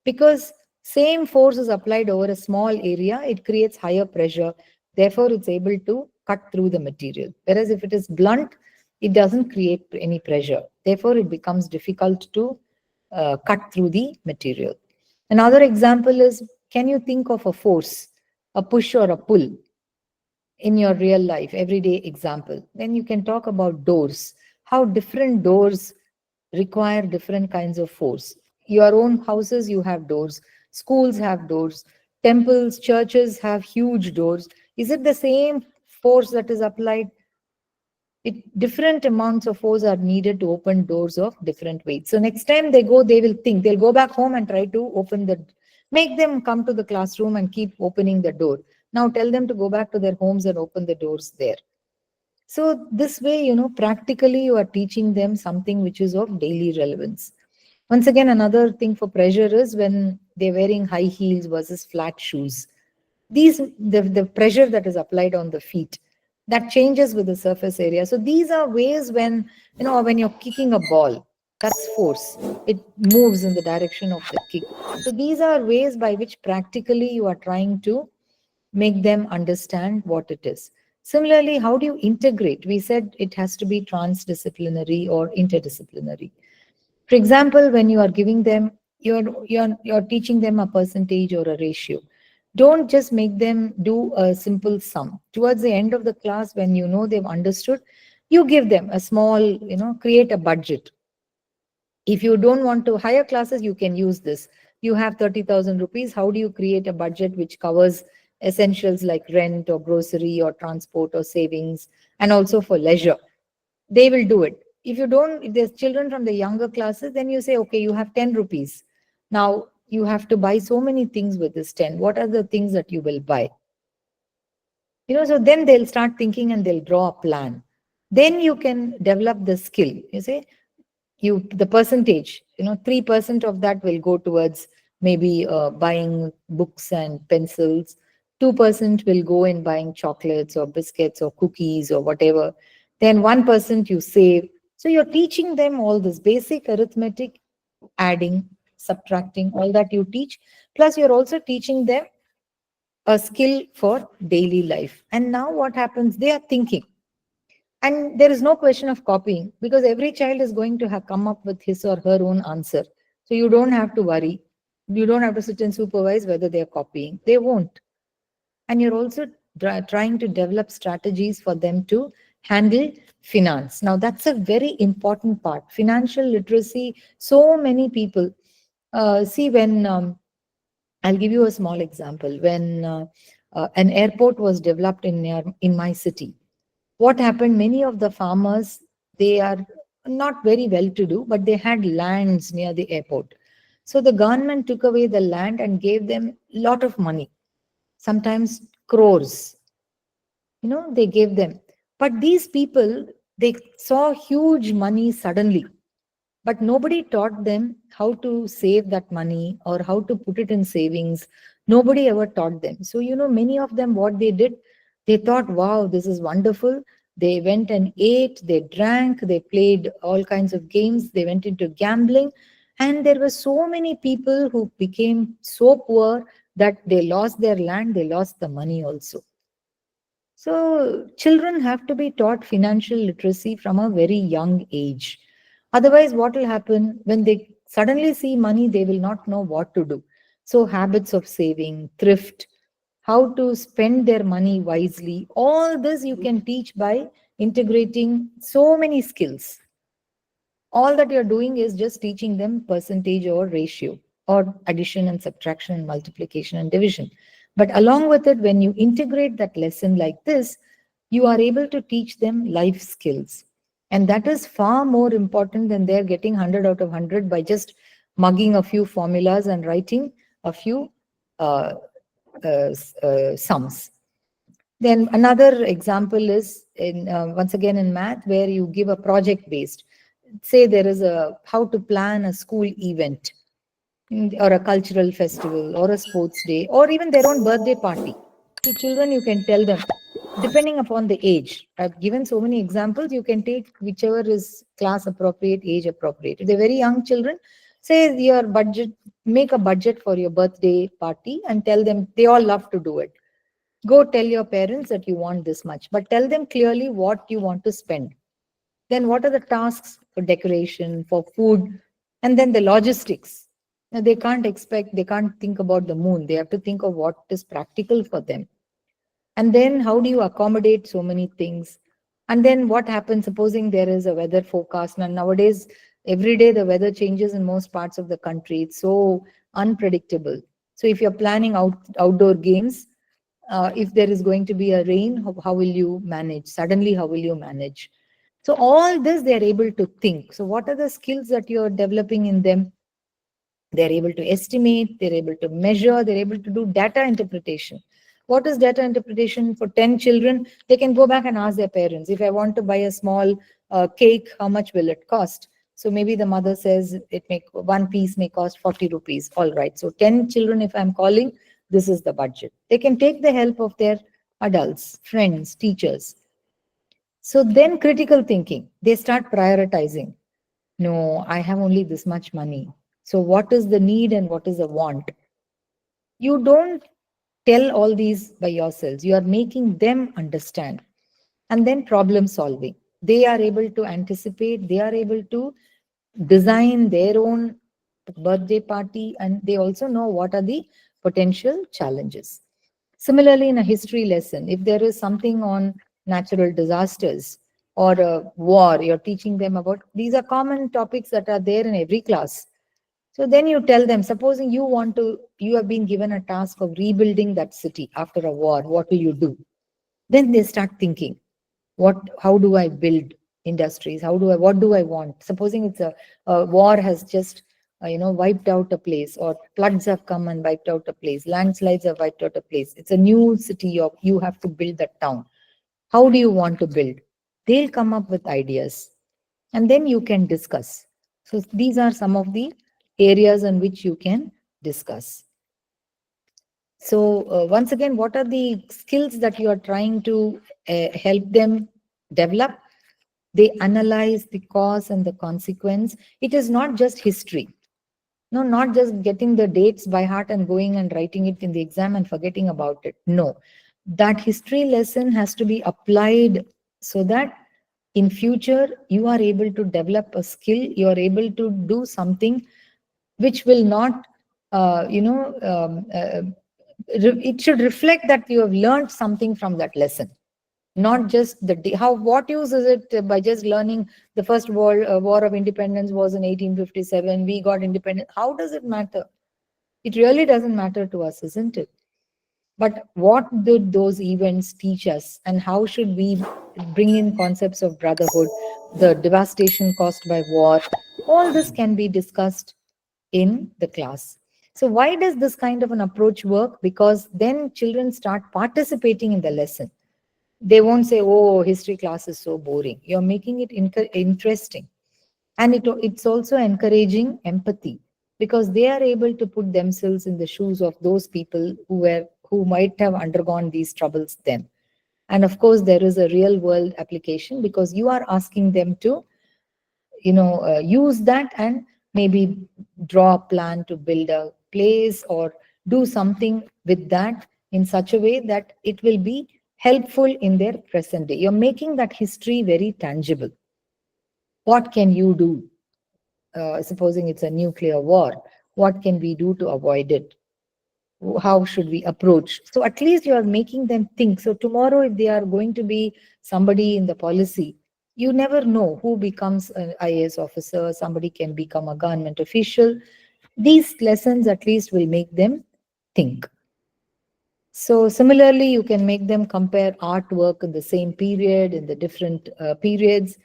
because same force is applied over a small area. It creates higher pressure. Therefore, it's able to cut through the material. Whereas if it is blunt, it doesn't create any pressure. Therefore, it becomes difficult to cut through the material. Another example is, can you think of a force, a push or a pull, in your real life, everyday example? Then you can talk about doors, how different doors require different kinds of force. Your own houses, you have doors, schools have doors, temples, churches have huge doors. Is it the same force that is applied? Different amounts of force are needed to open doors of different weights. So next time they go, they will think, they'll go back home and try to open make them come to the classroom and keep opening the door. Now tell them to go back to their homes and open the doors there. So this way, practically you are teaching them something which is of daily relevance. Once again, another thing for pressure is when they're wearing high heels versus flat shoes. The pressure that is applied on the feet, that changes with the surface area. So these are ways when, when you're kicking a ball, that's force. It moves in the direction of the kick. So these are ways by which practically you are trying to make them understand what it is. Similarly, how do you integrate? We said it has to be transdisciplinary or interdisciplinary. For example, when you are giving them, you're teaching them a percentage or a ratio. Don't just make them do a simple sum. Towards the end of the class, when you know they've understood, you give them a small, create a budget. If you don't want to hire classes, you can use this. You have 30,000 rupees. How do you create a budget which covers essentials like rent or grocery or transport or savings, and also for leisure? They will do it. If there's children from the younger classes, then you say, okay, you have 10 rupees. Now you have to buy so many things with this 10. What are the things that you will buy? So then they'll start thinking and they'll draw a plan. Then you can develop the skill. You say, the percentage, 3% of that will go towards maybe buying books and pencils. 2% will go in buying chocolates or biscuits or cookies or whatever. Then 1% you save. So you're teaching them all this basic arithmetic, adding, subtracting, all that you teach. Plus you're also teaching them a skill for daily life. And now what happens? They are thinking. And there is no question of copying, because every child is going to have come up with his or her own answer. So you don't have to worry. You don't have to sit and supervise whether they are copying. They won't. And you're also trying to develop strategies for them to handle finance. Now, that's a very important part. Financial literacy, so many people see when I'll give you a small example. When an airport was developed in my city, what happened? Many of the farmers, they are not very well to do, but they had lands near the airport. So the government took away the land and gave them a lot of money, sometimes crores. They gave them. But these people, they saw huge money suddenly, but nobody taught them how to save that money or how to put it in savings. Nobody ever taught them. So many of them, what they did, they thought, wow, this is wonderful. They went and ate, they drank, they played all kinds of games, they went into gambling, and there were so many people who became so poor that they lost their land, they lost the money also. So children have to be taught financial literacy from a very young age. Otherwise, what will happen when they suddenly see money, they will not know what to do. So habits of saving, thrift, how to spend their money wisely, all this you can teach by integrating so many skills. All that you're doing is just teaching them percentage or ratio or addition and subtraction and multiplication and division. But along with it, when you integrate that lesson like this, you are able to teach them life skills. And that is far more important than they're getting 100 out of 100 by just mugging a few formulas and writing a few uh, sums. Then another example is in once again in math, where you give a project based. Say there is a how to plan a school event, or a cultural festival or a sports day or even their own birthday party. To children, you can tell them, depending upon the age. I've given so many examples. You can take whichever is class appropriate, age appropriate. If they're very young children, say your budget, make a budget for your birthday party and tell them, they all love to do it. Go tell your parents that you want this much, but tell them clearly what you want to spend. Then what are the tasks for decoration, for food, and then the logistics. Now, they can't think about the moon. They have to think of what is practical for them. And then how do you accommodate so many things? And then what happens, supposing there is a weather forecast. And nowadays, every day the weather changes in most parts of the country. It's so unpredictable. So if you're planning outdoor games, if there is going to be a rain, how will you manage? Suddenly, how will you manage? So all this they are able to think. So what are the skills that you're developing in them? They're able to estimate, they're able to measure, they're able to do data interpretation. What is data interpretation? For 10 children, they can go back and ask their parents, if I want to buy a small cake, how much will it cost? So maybe the mother says one piece may cost 40 rupees. All right. So 10 children, if I'm calling, this is the budget. They can take the help of their adults, friends, teachers. So then critical thinking, they start prioritizing. No, I have only this much money. So what is the need and what is the want? You don't tell all these by yourselves. You are making them understand. And then problem solving. They are able to anticipate, they are able to design their own birthday party, and they also know what are the potential challenges. Similarly, in a history lesson, if there is something on natural disasters or a war, you're teaching them about, these are common topics that are there in every class. So then you tell them, supposing you have been given a task of rebuilding that city after a war, what will you do? Then they start thinking, how do I build industries? What do I want? Supposing it's a war has just, wiped out a place, or floods have come and wiped out a place, landslides have wiped out a place. It's a new city, you have to build that town. How do you want to build? They'll come up with ideas and then you can discuss. So these are some of the areas in which you can discuss. So once again, what are the skills that you are trying to help them develop? They analyze the cause and the consequence. It is not just history. No, not just getting the dates by heart and going and writing it in the exam and forgetting about it. No, that history lesson has to be applied so that in future you are able to develop a skill, you are able to do something which will not, it should reflect that you have learned something from that lesson. Not just what use is it by just learning the first war of independence was in 1857, we got independent. How does it matter? It really doesn't matter to us, isn't it? But what did those events teach us, and how should we bring in concepts of brotherhood, the devastation caused by war? All this can be discussed in the class. So why does this kind of an approach work? Because then children start participating in the lesson. They won't say, oh, history class is so boring. You're making it interesting. And it's also encouraging empathy, because they are able to put themselves in the shoes of those people who might have undergone these troubles then. And of course, there is a real world application, because you are asking them to use that and maybe draw a plan to build a place or do something with that in such a way that it will be helpful in their present day. You're making that history very tangible. What can you do? Supposing it's a nuclear war, what can we do to avoid it? How should we approach? So at least you are making them think. So tomorrow, if they are going to be somebody in the policy, you never know who becomes an IAS officer. Somebody can become a government official. These lessons at least will make them think. So similarly, you can make them compare artwork in the same period, in the different periods.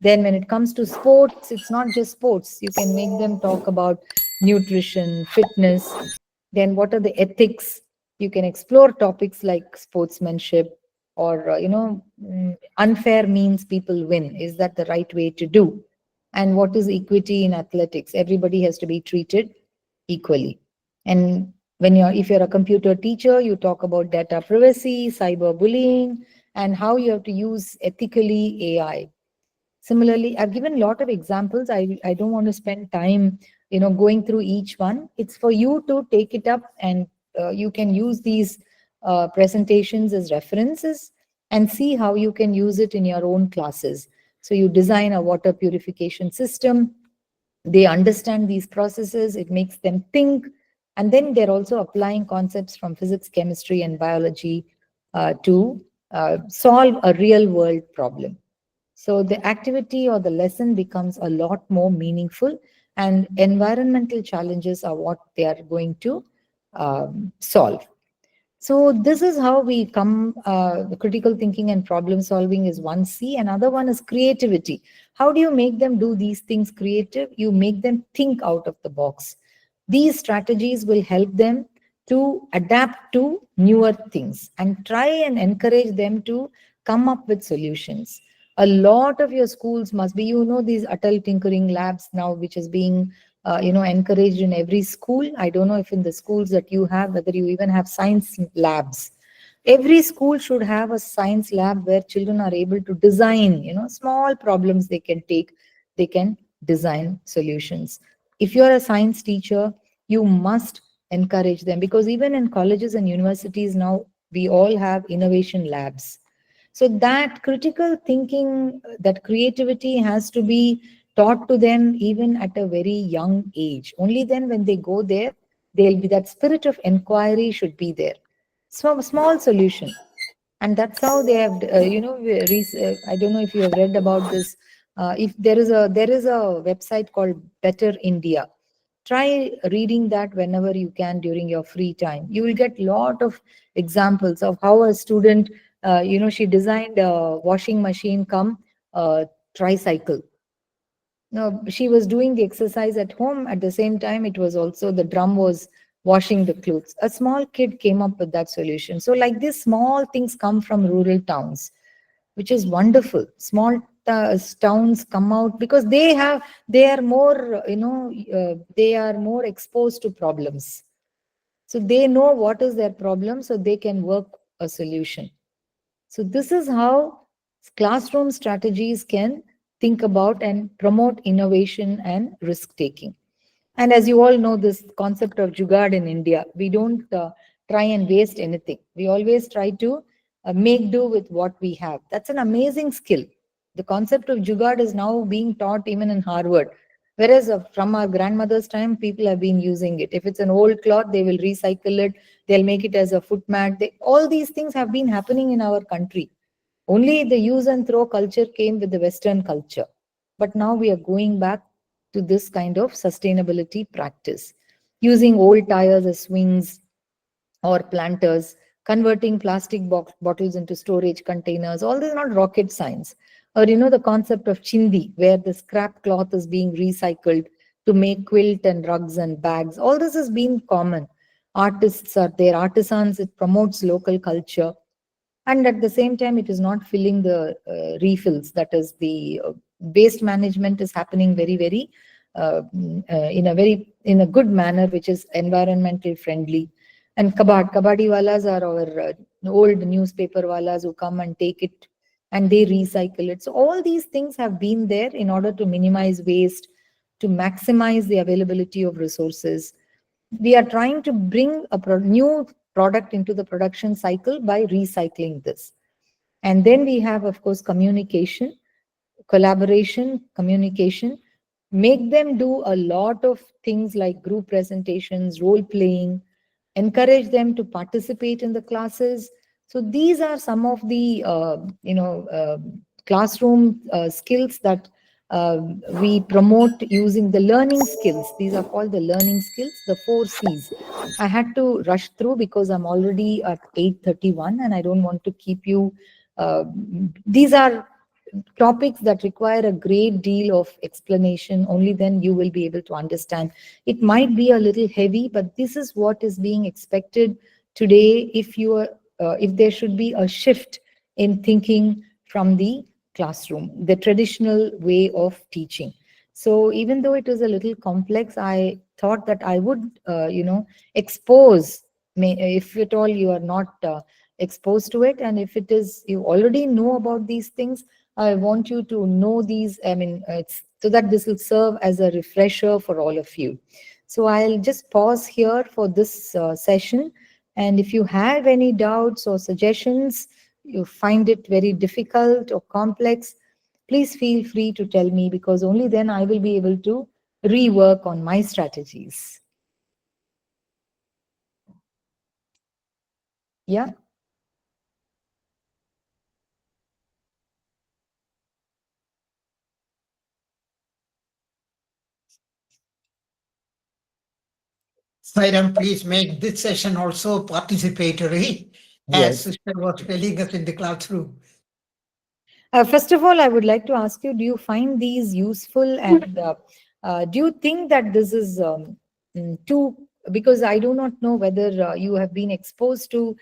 Then when it comes to sports, it's not just sports. You can make them talk about nutrition, fitness. Then what are the ethics? You can explore topics like sportsmanship, or, unfair means people win. Is that the right way to do? And what is equity in athletics? Everybody has to be treated equally. And if you're a computer teacher, you talk about data privacy, cyberbullying, and how you have to use ethically AI. Similarly, I've given a lot of examples. I don't want to spend time going through each one. It's for you to take it up, and you can use these presentations as references and see how you can use it in your own classes. So you design a water purification system. They understand these processes, it makes them think, and then they're also applying concepts from physics, chemistry, and biology to solve a real world problem. So the activity or the lesson becomes a lot more meaningful, and environmental challenges are what they are going to solve. So this is how we come, the critical thinking and problem solving is one C. Another one is creativity. How do you make them do these things creative? You make them think out of the box. These strategies will help them to adapt to newer things and try and encourage them to come up with solutions. A lot of your schools must be, these Atal Tinkering Labs now, which is being encouraged in every school. I don't know if in the schools that you have, whether you even have science labs. Every school should have a science lab where children are able to design, small problems they can take, they can design solutions. If you're a science teacher, you must encourage them, because even in colleges and universities now, we all have innovation labs. So that critical thinking, that creativity has to be taught to them even at a very young age. Only then when they go there, they'll be, that spirit of inquiry should be there. So small solution. And that's how they have, I don't know if you have read about this. If there is a website called Better India. Try reading that whenever you can during your free time. You will get a lot of examples of how a student, she designed a washing machine come tricycle. No, she was doing the exercise at home. At the same time, it was also, the drum was washing the clothes. A small kid came up with that solution. So like this, small things come from rural towns, which is wonderful. Small towns come out because they are more, they are more exposed to problems. So they know what is their problem, so they can work a solution. So this is how classroom strategies can think about and promote innovation and risk taking. And as you all know, this concept of jugaad in India, we don't try and waste anything. We always try to make do with what we have. That's an amazing skill. The concept of jugaad is now being taught even in Harvard. Whereas from our grandmother's time, people have been using it. If it's an old cloth, they will recycle it. They'll make it as a foot mat. All these things have been happening in our country Only the use and throw culture came with the Western culture. But now we are going back to this kind of sustainability practice, using old tires as swings or planters, converting plastic bottles into storage containers. All this is not rocket science. Or, the concept of chindi, where the scrap cloth is being recycled to make quilt and rugs and bags. All this has been common. Artists are there, artisans, it promotes local culture. And at the same time, it is not filling the refills. That is, the waste management is happening very, very in a good manner, which is environmental friendly. And kabadi walas are our old newspaper walas who come and take it and they recycle it. So all these things have been there in order to minimize waste, to maximize the availability of resources. We are trying to bring a new product into the production cycle by recycling this. And then we have, of course, communication, collaboration, communication. Make them do a lot of things like group presentations, role playing, encourage them to participate in the classes. So these are some of the classroom skills that we promote using the learning skills. These are called the learning skills, the 4 C's. I had to rush through because I'm already at 8:31 and I don't want to keep you. These are topics that require a great deal of explanation. Only then you will be able to understand. It might be a little heavy, but this is what is being expected today if there should be a shift in thinking from the classroom, the traditional way of teaching. So even though it is a little complex, I thought that I would, expose, if at all you are not exposed to it, and if it is, you already know about these things, I want you to know these. I mean, it's so that this will serve as a refresher for all of you. So I'll just pause here for this session. And if you have any doubts or suggestions, you find it very difficult or complex, please feel free to tell me, because only then I will be able to rework on my strategies. Yeah. Sairam, please make this session also participatory, as Yes. Sister was telling us in the classroom. First of all, I would like to ask you, do you find these useful, and do you think that this is too, because I do not know whether you have been exposed to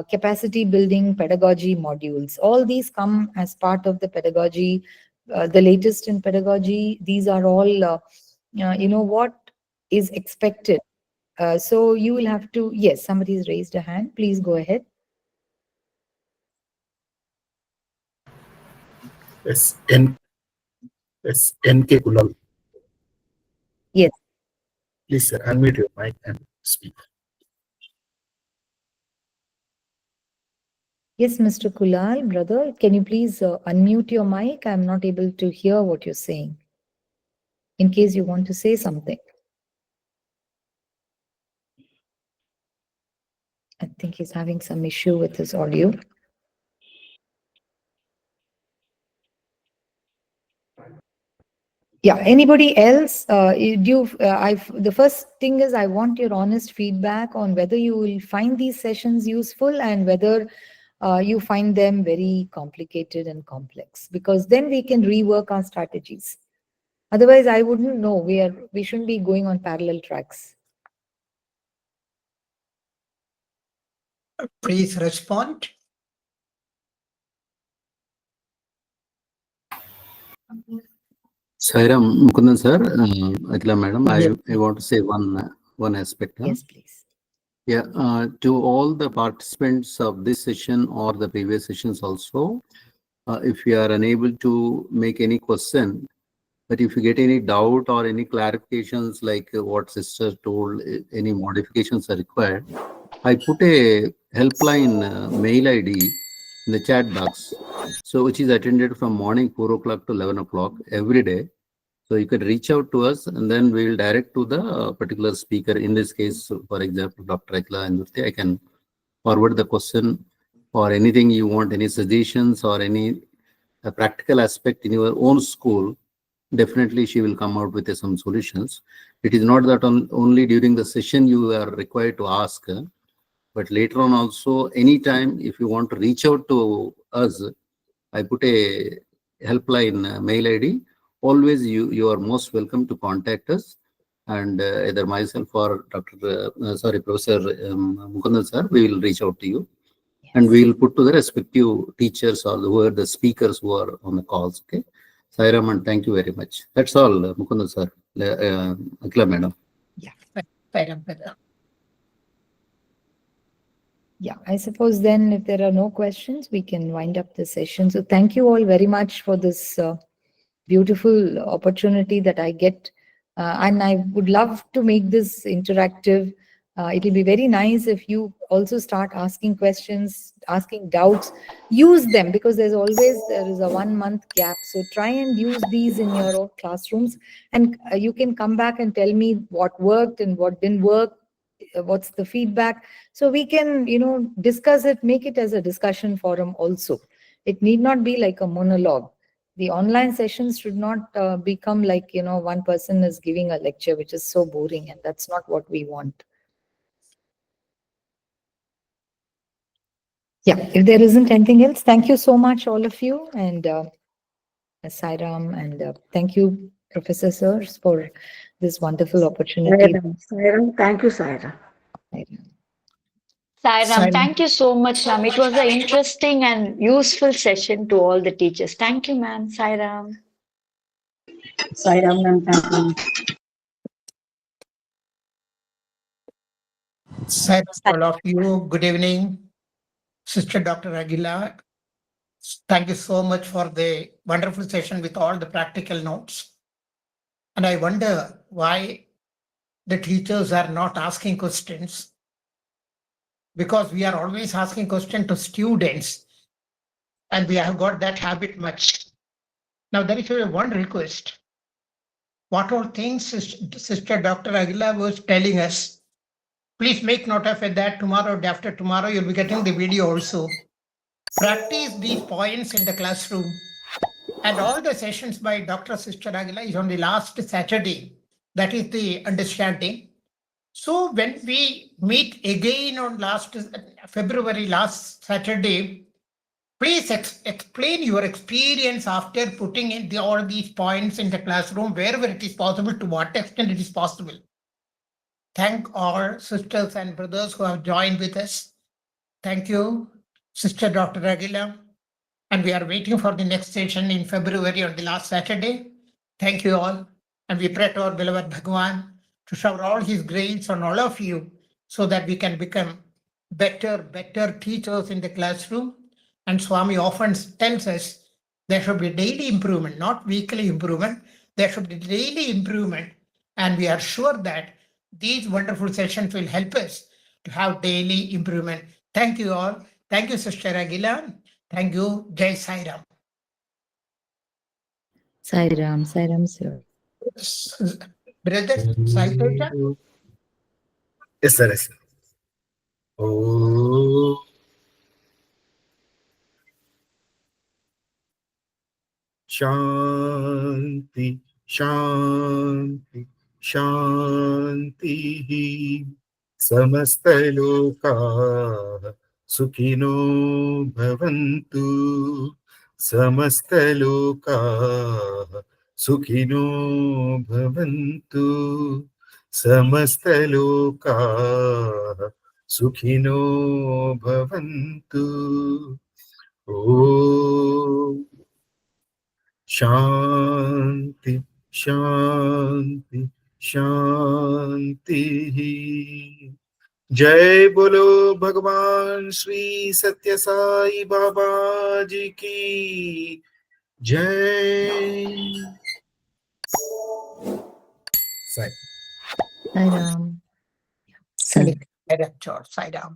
capacity building pedagogy modules. All these come as part of the pedagogy, the latest in pedagogy. These are all, what is expected. So you will have to, yes, somebody's raised a hand. Please go ahead. Yes, NK Kulal. Yes. Please, sir, unmute your mic and speak. Yes, Mr. Kulal, brother, can you please unmute your mic? I'm not able to hear what you're saying. In case you want to say something. I think he's having some issue with his audio. Yeah, anybody else? The first thing is I want your honest feedback on whether you will find these sessions useful and whether you find them very complicated and complex, because then we can rework our strategies. Otherwise, I wouldn't know. We shouldn't be going on parallel tracks. Please respond. Sairam Mukundan sir, Akila madam, Yes. I want to say one aspect. Yes, please. Yeah, to all the participants of this session or the previous sessions also, if you are unable to make any question, but if you get any doubt or any clarifications like what sister told, any modifications are required, I put a helpline mail ID in the chat box, so which is attended from morning 4 o'clock to 11 o'clock every day. So you can reach out to us and then we will direct to the particular speaker. In this case, for example, Dr. Akila Indurti, I can forward the question or anything you want, any suggestions or any practical aspect in your own school, definitely she will come out with some solutions. It is not that only during the session you are required to ask, but later on also, anytime if you want to reach out to us, I put a helpline mail ID. Always you are most welcome to contact us, and either myself or Professor Mukundan sir, we will reach out to you, and we will put to the respective teachers or who are the speakers who are on the calls. Okay, Sairam, and thank you very much. That's all, Mukundan sir, Akila madam. Yeah, Sairam, brother. Yeah, I suppose then if there are no questions, we can wind up the session. So thank you all very much for this beautiful opportunity that I get. And I would love to make this interactive. It'll be very nice if you also start asking questions, asking doubts. Use them, because there is a 1 month gap. So try and use these in your own classrooms, and you can come back and tell me what worked and what didn't work. What's the feedback, so we can discuss it, make it as a discussion forum also. It need not be like a monologue. The online sessions should not become like one person is giving a lecture, which is so boring, and that's not what we want. Yeah, if there isn't anything else, thank you so much, all of you, and Sairam, and thank you, Professor Sirs, for this wonderful opportunity. Sairam, thank you, Sairam. Sairam, Sairam. thank you so much, ma'am. It was an interesting and useful session to all the teachers. Thank you, ma'am. Sairam. Sairam, ma'am, thank you. Sairam, all of you, good evening. Sister Dr. Akila, thank you so much for the wonderful session with all the practical notes. And I wonder why the teachers are not asking questions, because we are always asking questions to students, and we have got that habit much. Now, there is one request. What all things Sister Dr. Akila was telling us, please make note of it, that tomorrow, day after tomorrow, you'll be getting the video also. Practice these points in the classroom. And all the sessions by Dr. Sister Akila is on the last Saturday. That is the understanding. So when we meet again on February last Saturday, please explain your experience after putting in all these points in the classroom, wherever it is possible, to what extent it is possible. Thank all sisters and brothers who have joined with us. Thank you, Sister Dr. Akila. And we are waiting for the next session in February on the last Saturday. Thank you all. And we pray to our beloved Bhagwan to shower all his grace on all of you, so that we can become better teachers in the classroom. And Swami often tells us there should be daily improvement, not weekly improvement. There should be daily improvement. And we are sure that these wonderful sessions will help us to have daily improvement. Thank you all. Thank you, Sister Akila. Thank you. Jai Sairam. Sairam, sir. Brother Sai Teja? Yes, sir. Yes, sir. Oh. Shanti, Shanti, Shanti. Samastaloka Sukhino Bhavantu. Samastaloka Sukhino Bhavantu. Samastaloka Sukhino Bhavantu. Oh. Shanti, Shanti, Shanti. जय बोलो भगवान श्री सत्य साई बाबा जी की जय। Sai Sairam. Sairam. Sairam.